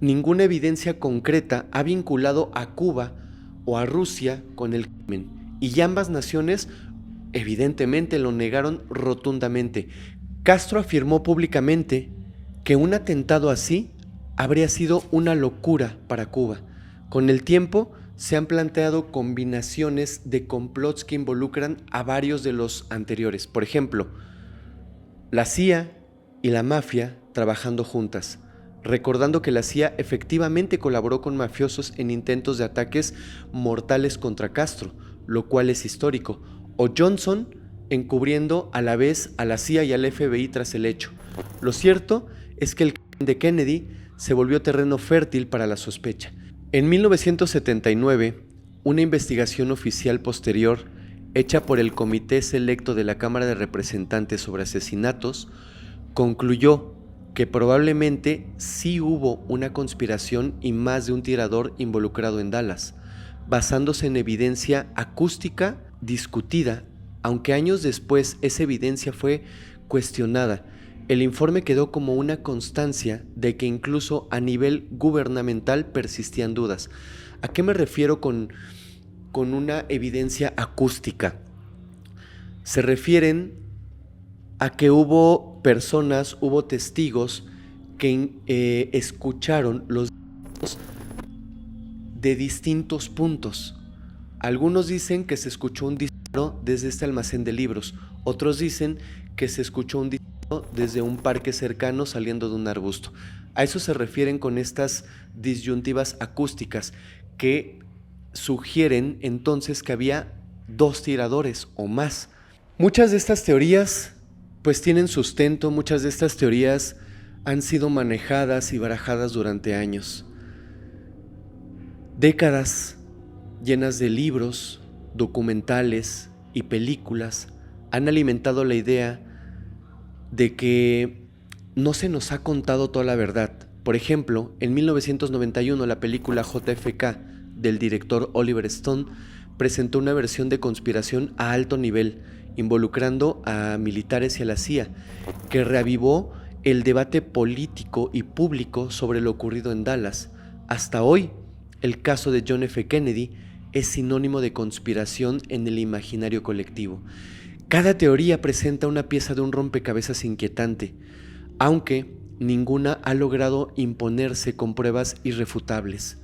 ninguna evidencia concreta ha vinculado a Cuba o a Rusia con el crimen, y ambas naciones evidentemente lo negaron rotundamente. Castro afirmó públicamente que un atentado así habría sido una locura para Cuba. Con el tiempo se han planteado combinaciones de complots que involucran a varios de los anteriores. Por ejemplo, la CIA y la mafia trabajando juntas, recordando que la CIA efectivamente colaboró con mafiosos en intentos de ataques mortales contra Castro, lo cual es histórico, o Johnson encubriendo a la vez a la CIA y al FBI tras el hecho. Lo cierto es que el crimen de Kennedy se volvió terreno fértil para la sospecha. En 1979, una investigación oficial posterior, hecha por el Comité Selecto de la Cámara de Representantes sobre Asesinatos, concluyó que probablemente sí hubo una conspiración y más de un tirador involucrado en Dallas, basándose en evidencia acústica discutida. Aunque años después esa evidencia fue cuestionada, el informe quedó como una constancia de que incluso a nivel gubernamental persistían dudas. ¿A qué me refiero con una evidencia acústica? Se refieren a que hubo personas, hubo testigos que escucharon los de distintos puntos. Algunos dicen que se escuchó un disparo desde este almacén de libros, otros dicen que se escuchó un disparo desde un parque cercano saliendo de un arbusto. A eso se refieren con estas disyuntivas acústicas que sugieren entonces que había dos tiradores o más. Muchas de estas teorías pues tienen sustento, muchas de estas teorías han sido manejadas y barajadas durante años. Décadas llenas de libros, documentales y películas han alimentado la idea de que no se nos ha contado toda la verdad. Por ejemplo, en 1991 la película JFK del director Oliver Stone presentó una versión de conspiración a alto nivel, involucrando a militares y a la CIA, que reavivó el debate político y público sobre lo ocurrido en Dallas. Hasta hoy, el caso de John F. Kennedy es sinónimo de conspiración en el imaginario colectivo. Cada teoría presenta una pieza de un rompecabezas inquietante, aunque ninguna ha logrado imponerse con pruebas irrefutables.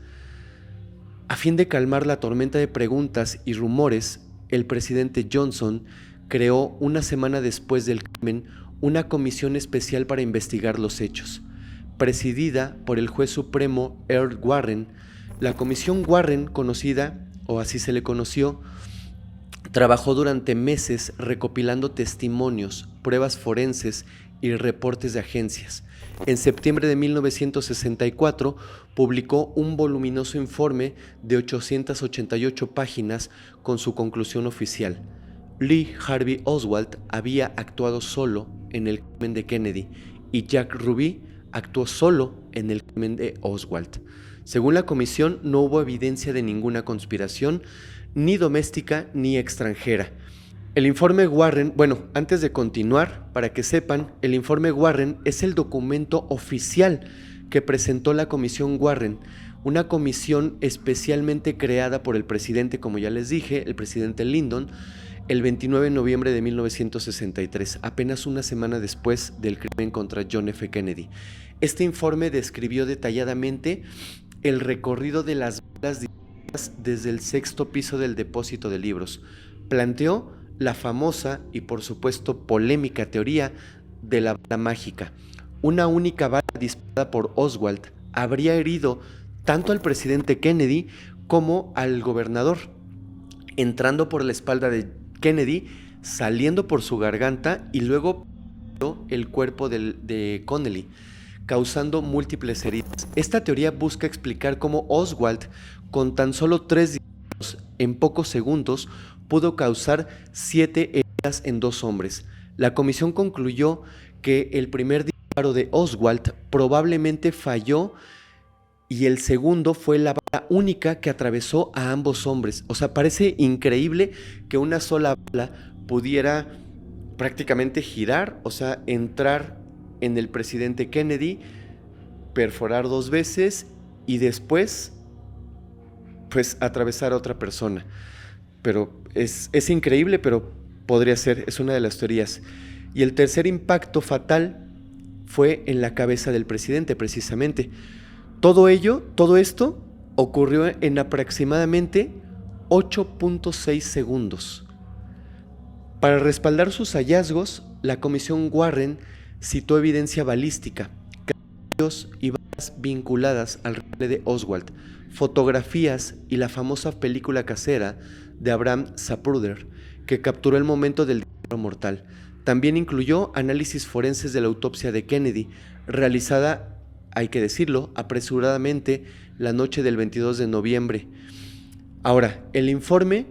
A fin de calmar la tormenta de preguntas y rumores, el presidente Johnson creó una semana después del crimen una comisión especial para investigar los hechos. Presidida por el juez supremo Earl Warren, la comisión Warren, conocida, o así se le conoció, trabajó durante meses recopilando testimonios, pruebas forenses y reportes de agencias. En septiembre de 1964 publicó un voluminoso informe de 888 páginas con su conclusión oficial. Lee Harvey Oswald había actuado solo en el crimen de Kennedy y Jack Ruby actuó solo en el crimen de Oswald. Según la comisión, no hubo evidencia de ninguna conspiración, ni doméstica ni extranjera. El informe Warren, antes de continuar, para que sepan, el informe Warren es el documento oficial que presentó la comisión Warren, una comisión especialmente creada por el presidente, como ya les dije, el presidente Lyndon, el 29 de noviembre de 1963, apenas una semana después del crimen contra John F. Kennedy. Este informe describió detalladamente el recorrido de las balas disparadas desde el sexto piso del depósito de libros. Planteó la famosa y por supuesto polémica teoría de la bala mágica. Una única bala disparada por Oswald habría herido tanto al presidente Kennedy como al gobernador, entrando por la espalda de Kennedy, saliendo por su garganta y luego el cuerpo de Connally, causando múltiples heridas. Esta teoría busca explicar cómo Oswald, con tan solo 3 disparos en pocos segundos, pudo causar 7 heridas en 2 hombres. La comisión concluyó que el primer disparo de Oswald probablemente falló y el segundo fue la bala única que atravesó a ambos hombres. O sea, parece increíble que una sola bala pudiera prácticamente girar, o sea, entrar en el presidente Kennedy, perforar 2 veces y después, pues, atravesar a otra persona. Pero es increíble, pero podría ser, es una de las teorías. Y el tercer impacto fatal fue en la cabeza del presidente, precisamente. Todo esto ocurrió en aproximadamente 8.6 segundos. Para respaldar sus hallazgos, la comisión Warren citó evidencia balística, casquillos y balas vinculadas al rifle de Oswald, fotografías y la famosa película casera de Abraham Zapruder, que capturó el momento del disparo mortal. También incluyó análisis forenses de la autopsia de Kennedy, realizada, hay que decirlo, apresuradamente la noche del 22 de noviembre. Ahora, el informe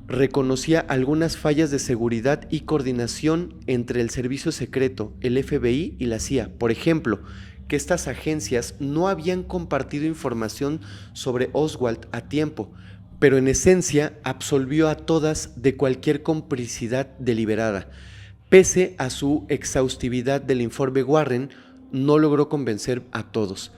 reconocía algunas fallas de seguridad y coordinación entre el servicio secreto, el FBI y la CIA. Por ejemplo, que estas agencias no habían compartido información sobre Oswald a tiempo, pero en esencia absolvió a todas de cualquier complicidad deliberada. Pese a su exhaustividad del informe Warren, no logró convencer a todos.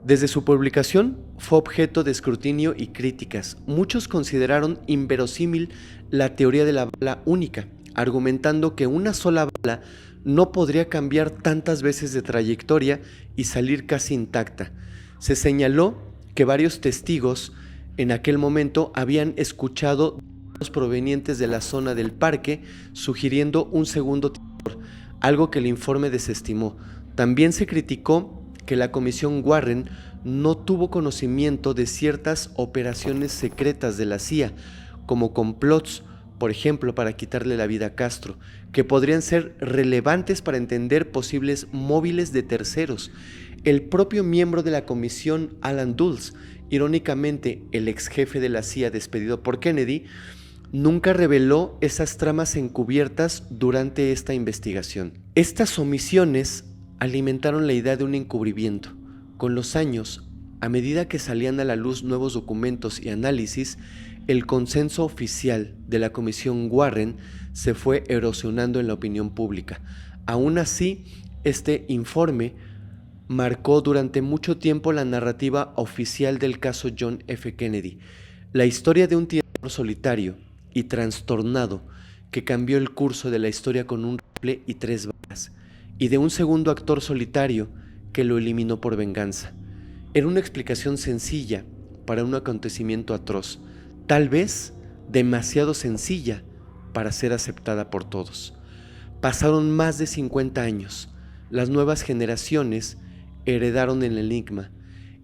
Desde su publicación fue objeto de escrutinio y críticas. Muchos consideraron inverosímil la teoría de la bala única, argumentando que una sola bala no podría cambiar tantas veces de trayectoria y salir casi intacta. Se señaló que varios testigos en aquel momento habían escuchado disparos provenientes de la zona del parque, sugiriendo un segundo tirador, algo que el informe desestimó. También se criticó que la comisión Warren no tuvo conocimiento de ciertas operaciones secretas de la CIA, como complots, por ejemplo, para quitarle la vida a Castro, que podrían ser relevantes para entender posibles móviles de terceros. El propio miembro de la comisión, Alan Dulles, irónicamente el ex jefe de la CIA despedido por Kennedy, nunca reveló esas tramas encubiertas durante esta investigación. Estas omisiones alimentaron la idea de un encubrimiento. Con los años, a medida que salían a la luz nuevos documentos y análisis, el consenso oficial de la comisión Warren se fue erosionando en la opinión pública. Aún así, este informe marcó durante mucho tiempo la narrativa oficial del caso John F. Kennedy, la historia de un tirador solitario y trastornado que cambió el curso de la historia con un rifle y 3 balas, y de un segundo actor solitario que lo eliminó por venganza. Era una explicación sencilla para un acontecimiento atroz, tal vez demasiado sencilla para ser aceptada por todos. Pasaron más de 50 años, las nuevas generaciones heredaron el enigma,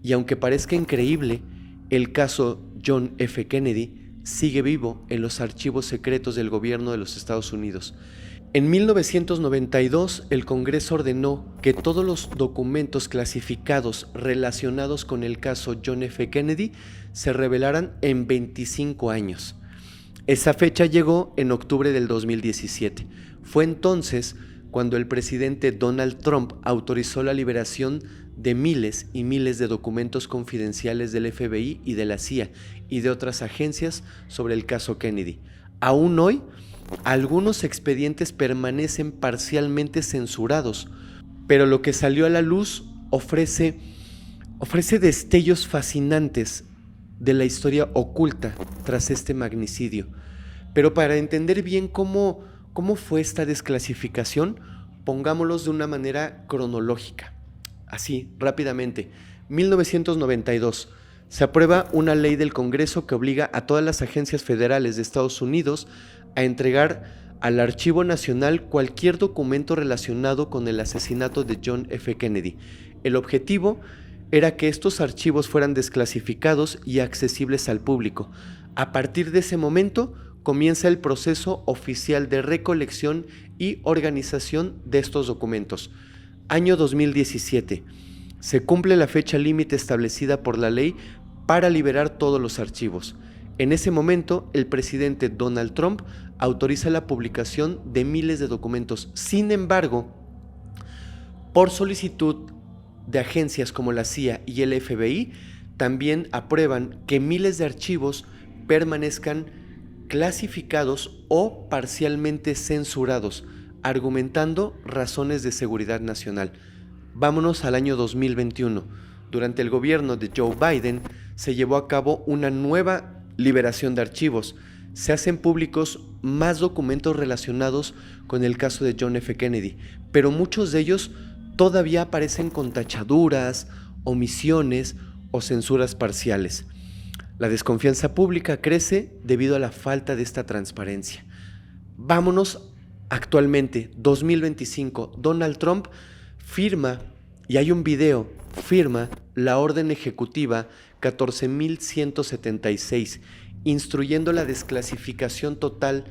y aunque parezca increíble, el caso John F. Kennedy sigue vivo en los archivos secretos del gobierno de los Estados Unidos. En 1992, el Congreso ordenó que todos los documentos clasificados relacionados con el caso John F. Kennedy se revelaran en 25 años. Esa fecha llegó en octubre del 2017. Fue entonces cuando el presidente Donald Trump autorizó la liberación de miles y miles de documentos confidenciales del FBI y de la CIA y de otras agencias sobre el caso Kennedy. Aún hoy, algunos expedientes permanecen parcialmente censurados, pero lo que salió a la luz ofrece destellos fascinantes de la historia oculta tras este magnicidio. Pero para entender bien cómo fue esta desclasificación, pongámoslos de una manera cronológica. Así, rápidamente. 1992. Se aprueba una ley del Congreso que obliga a todas las agencias federales de Estados Unidos a entregar al Archivo Nacional cualquier documento relacionado con el asesinato de John F. Kennedy. El objetivo era que estos archivos fueran desclasificados y accesibles al público. A partir de ese momento comienza el proceso oficial de recolección y organización de estos documentos. Año 2017. Se cumple la fecha límite establecida por la ley para liberar todos los archivos. En ese momento, el presidente Donald Trump autoriza la publicación de miles de documentos. Sin embargo, por solicitud de agencias como la CIA y el FBI, también aprueban que miles de archivos permanezcan clasificados o parcialmente censurados, argumentando razones de seguridad nacional. Vámonos al año 2021. Durante el gobierno de Joe Biden se llevó a cabo una nueva liberación de archivos. Se hacen públicos más documentos relacionados con el caso de John F. Kennedy, pero muchos de ellos todavía aparecen con tachaduras, omisiones o censuras parciales. La desconfianza pública crece debido a la falta de esta transparencia. Vámonos actualmente, 2025, Donald Trump firma, y hay un video, firma la orden ejecutiva 14.176, instruyendo la desclasificación total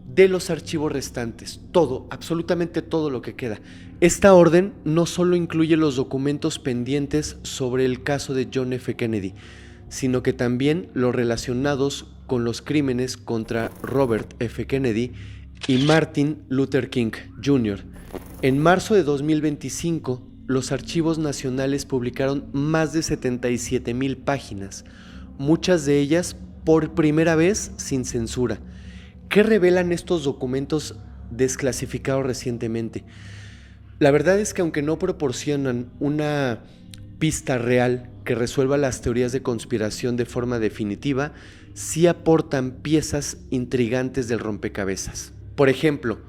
de los archivos restantes, todo, absolutamente todo lo que queda. Esta orden no solo incluye los documentos pendientes sobre el caso de John F. Kennedy, sino que también los relacionados con los crímenes contra Robert F. Kennedy y Martin Luther King Jr. En marzo de 2025, los archivos nacionales publicaron más de 77,000 páginas, muchas de ellas por primera vez sin censura. ¿Qué revelan estos documentos desclasificados recientemente? La verdad es que aunque no proporcionan una pista real que resuelva las teorías de conspiración de forma definitiva, sí aportan piezas intrigantes del rompecabezas. Por ejemplo,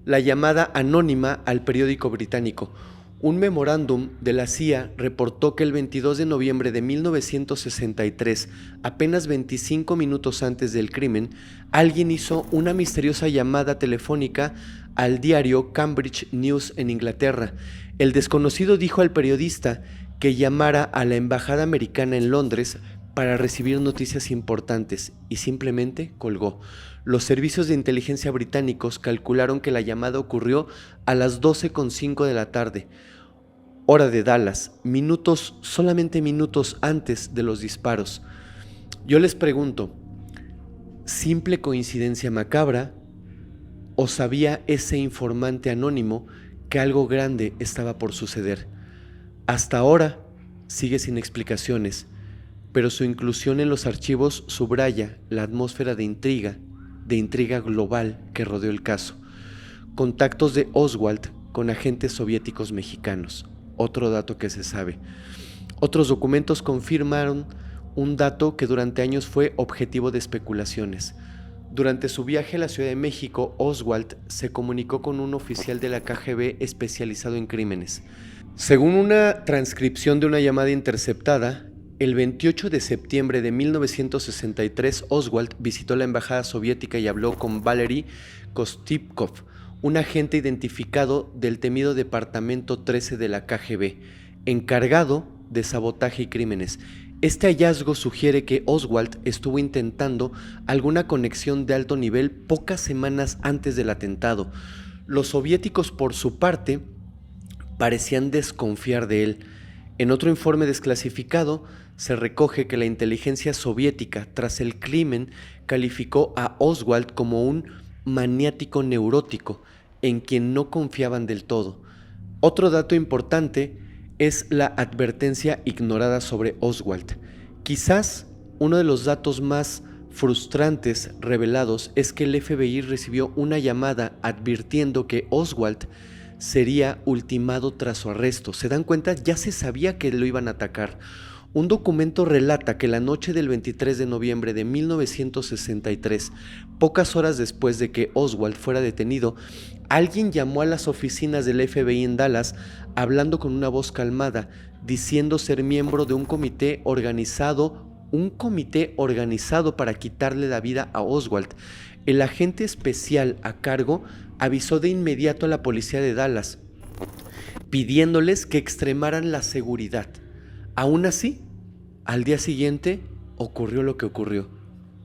la llamada anónima al periódico británico. Un memorándum de la CIA reportó que el 22 de noviembre de 1963, apenas 25 minutos antes del crimen, alguien hizo una misteriosa llamada telefónica al diario Cambridge News en Inglaterra. El desconocido dijo al periodista que llamara a la embajada americana en Londres para recibir noticias importantes y simplemente colgó. Los servicios de inteligencia británicos calcularon que la llamada ocurrió a las 12:05 de la tarde, hora de Dallas, solamente minutos antes de los disparos. Yo les pregunto, ¿simple coincidencia macabra o sabía ese informante anónimo que algo grande estaba por suceder? Hasta ahora sigue sin explicaciones, pero su inclusión en los archivos subraya la atmósfera de intriga global que rodeó el caso. Contactos de Oswald con agentes soviéticos mexicanos, otro dato que se sabe. Otros documentos confirmaron un dato que durante años fue objetivo de especulaciones. Durante su viaje a la Ciudad de México, Oswald se comunicó con un oficial de la KGB especializado en crímenes. Según una transcripción de una llamada interceptada, el 28 de septiembre de 1963, Oswald visitó la embajada soviética y habló con Valery Kostipkov, un agente identificado del temido Departamento 13 de la KGB, encargado de sabotaje y crímenes. Este hallazgo sugiere que Oswald estuvo intentando alguna conexión de alto nivel pocas semanas antes del atentado. Los soviéticos, por su parte, parecían desconfiar de él. En otro informe desclasificado, se recoge que la inteligencia soviética, tras el crimen, calificó a Oswald como un maniático neurótico, en quien no confiaban del todo. Otro dato importante es la advertencia ignorada sobre Oswald. Quizás uno de los datos más frustrantes revelados es que el FBI recibió una llamada advirtiendo que Oswald sería ultimado tras su arresto. ¿Se dan cuenta? Ya se sabía que lo iban a atacar. Un documento relata que la noche del 23 de noviembre de 1963, pocas horas después de que Oswald fuera detenido, alguien llamó a las oficinas del FBI en Dallas hablando con una voz calmada, diciendo ser miembro de un comité organizado para quitarle la vida a Oswald. El agente especial a cargo avisó de inmediato a la policía de Dallas, pidiéndoles que extremaran la seguridad. Aún así, al día siguiente ocurrió lo que ocurrió.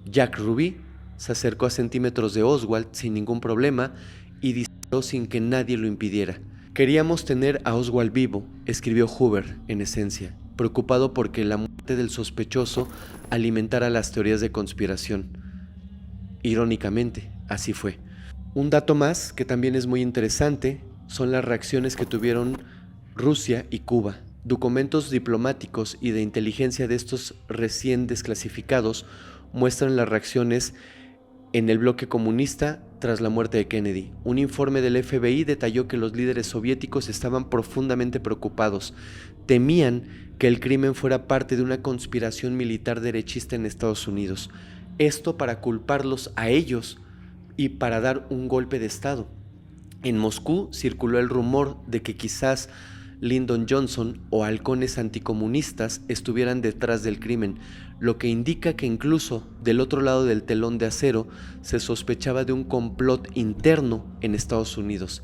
Jack Ruby se acercó a centímetros de Oswald sin ningún problema y disparó sin que nadie lo impidiera. Queríamos tener a Oswald vivo, escribió Hoover en esencia, preocupado porque la muerte del sospechoso alimentara las teorías de conspiración. Irónicamente, así fue. Un dato más que también es muy interesante son las reacciones que tuvieron Rusia y Cuba. Documentos diplomáticos y de inteligencia de estos recién desclasificados muestran las reacciones en el bloque comunista tras la muerte de Kennedy. Un informe del FBI detalló que los líderes soviéticos estaban profundamente preocupados. Temían que el crimen fuera parte de una conspiración militar derechista en Estados Unidos. Esto para culparlos a ellos y para dar un golpe de Estado. En Moscú circuló el rumor de que quizás Lyndon Johnson o halcones anticomunistas estuvieran detrás del crimen, lo que indica que incluso del otro lado del telón de acero se sospechaba de un complot interno en Estados Unidos.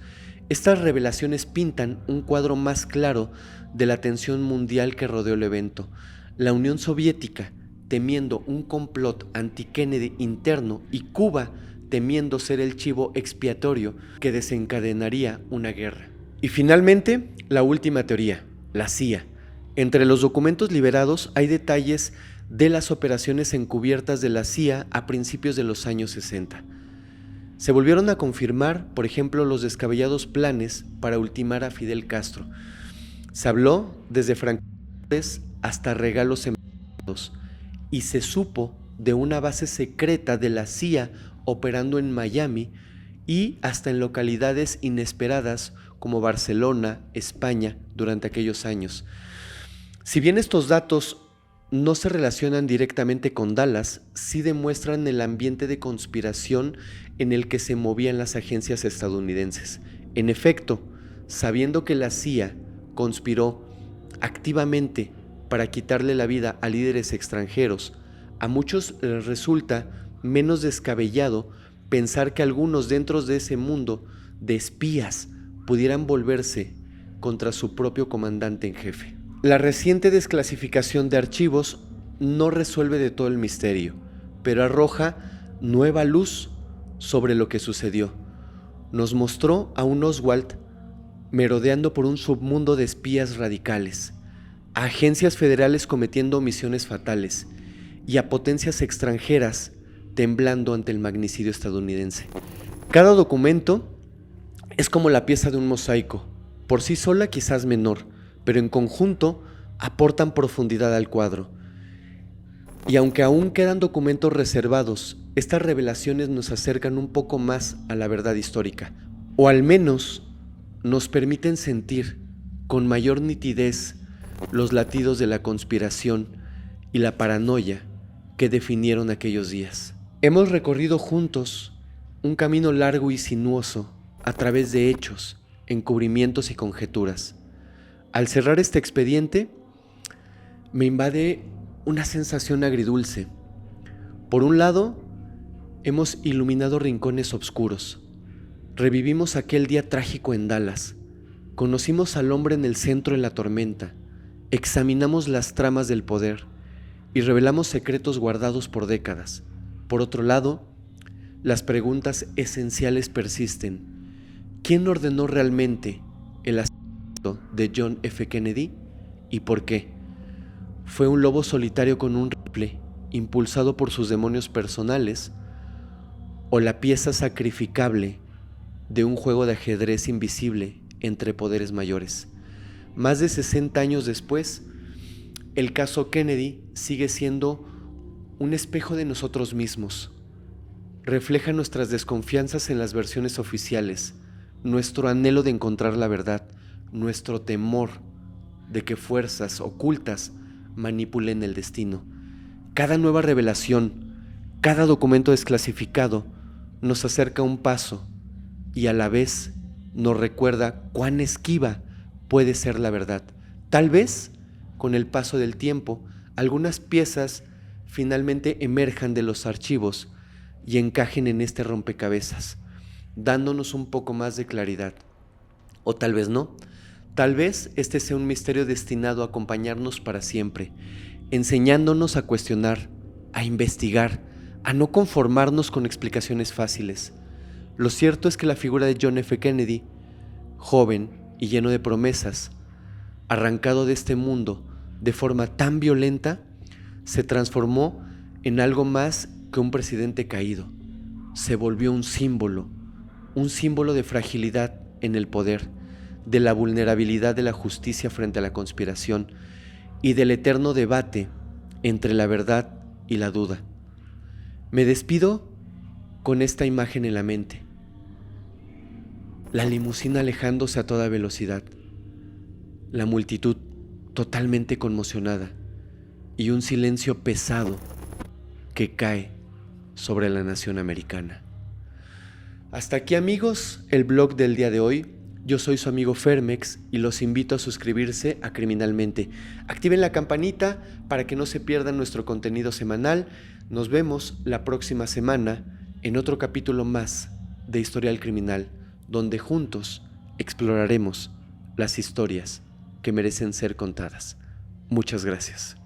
Estas revelaciones pintan un cuadro más claro de la tensión mundial que rodeó el evento. La Unión Soviética temiendo un complot anti-Kennedy interno y Cuba temiendo ser el chivo expiatorio que desencadenaría una guerra. Y finalmente, la última teoría, la CIA. Entre los documentos liberados hay detalles de las operaciones encubiertas de la CIA a principios de los años 60. Se volvieron a confirmar, por ejemplo, los descabellados planes para ultimar a Fidel Castro. Se habló desde francotiradores hasta regalos envenenados y se supo de una base secreta de la CIA operando en Miami y hasta en localidades inesperadas como Barcelona, España, durante aquellos años. Si bien estos datos no se relacionan directamente con Dallas, sí demuestran el ambiente de conspiración en el que se movían las agencias estadounidenses. En efecto, sabiendo que la CIA conspiró activamente para quitarle la vida a líderes extranjeros, a muchos les resulta menos descabellado pensar que algunos dentro de ese mundo de espías pudieran volverse contra su propio comandante en jefe. La reciente desclasificación de archivos no resuelve de todo el misterio, pero arroja nueva luz sobre lo que sucedió. Nos mostró a un Oswald merodeando por un submundo de espías radicales, a agencias federales cometiendo omisiones fatales y a potencias extranjeras temblando ante el magnicidio estadounidense. Cada documento es como la pieza de un mosaico, por sí sola quizás menor, pero en conjunto aportan profundidad al cuadro. Y aunque aún quedan documentos reservados, estas revelaciones nos acercan un poco más a la verdad histórica, o al menos nos permiten sentir con mayor nitidez los latidos de la conspiración y la paranoia que definieron aquellos días. Hemos recorrido juntos un camino largo y sinuoso a través de hechos, encubrimientos y conjeturas. Al cerrar este expediente, me invade una sensación agridulce. Por un lado, hemos iluminado rincones oscuros. Revivimos aquel día trágico en Dallas. Conocimos al hombre en el centro de la tormenta. Examinamos las tramas del poder y revelamos secretos guardados por décadas. Por otro lado, las preguntas esenciales persisten. ¿Quién ordenó realmente el asesinato de John F. Kennedy y por qué? ¿Fue un lobo solitario con un rifle, impulsado por sus demonios personales, o la pieza sacrificable de un juego de ajedrez invisible entre poderes mayores? Más de 60 años después, el caso Kennedy sigue siendo un espejo de nosotros mismos. Refleja nuestras desconfianzas en las versiones oficiales, nuestro anhelo de encontrar la verdad, nuestro temor de que fuerzas ocultas manipulen el destino. Cada nueva revelación, cada documento desclasificado nos acerca un paso y a la vez nos recuerda cuán esquiva puede ser la verdad. Tal vez, con el paso del tiempo, algunas piezas finalmente emerjan de los archivos y encajen en este rompecabezas, dándonos un poco más de claridad. O tal vez no. Tal vez este sea un misterio destinado a acompañarnos para siempre, enseñándonos a cuestionar, a investigar, a no conformarnos con explicaciones fáciles. Lo cierto es que la figura de John F. Kennedy, joven y lleno de promesas, arrancado de este mundo de forma tan violenta, se transformó en algo más que un presidente caído. Se volvió un símbolo de fragilidad en el poder, de la vulnerabilidad de la justicia frente a la conspiración y del eterno debate entre la verdad y la duda. Me despido con esta imagen en la mente: la limusina alejándose a toda velocidad, la multitud totalmente conmocionada y un silencio pesado que cae sobre la nación americana. Hasta aquí, amigos, el blog del día de hoy. Yo soy su amigo Fermex y los invito a suscribirse a Criminalmente. Activen la campanita para que no se pierdan nuestro contenido semanal. Nos vemos la próxima semana en otro capítulo más de Historial Criminal, donde juntos exploraremos las historias que merecen ser contadas. Muchas gracias.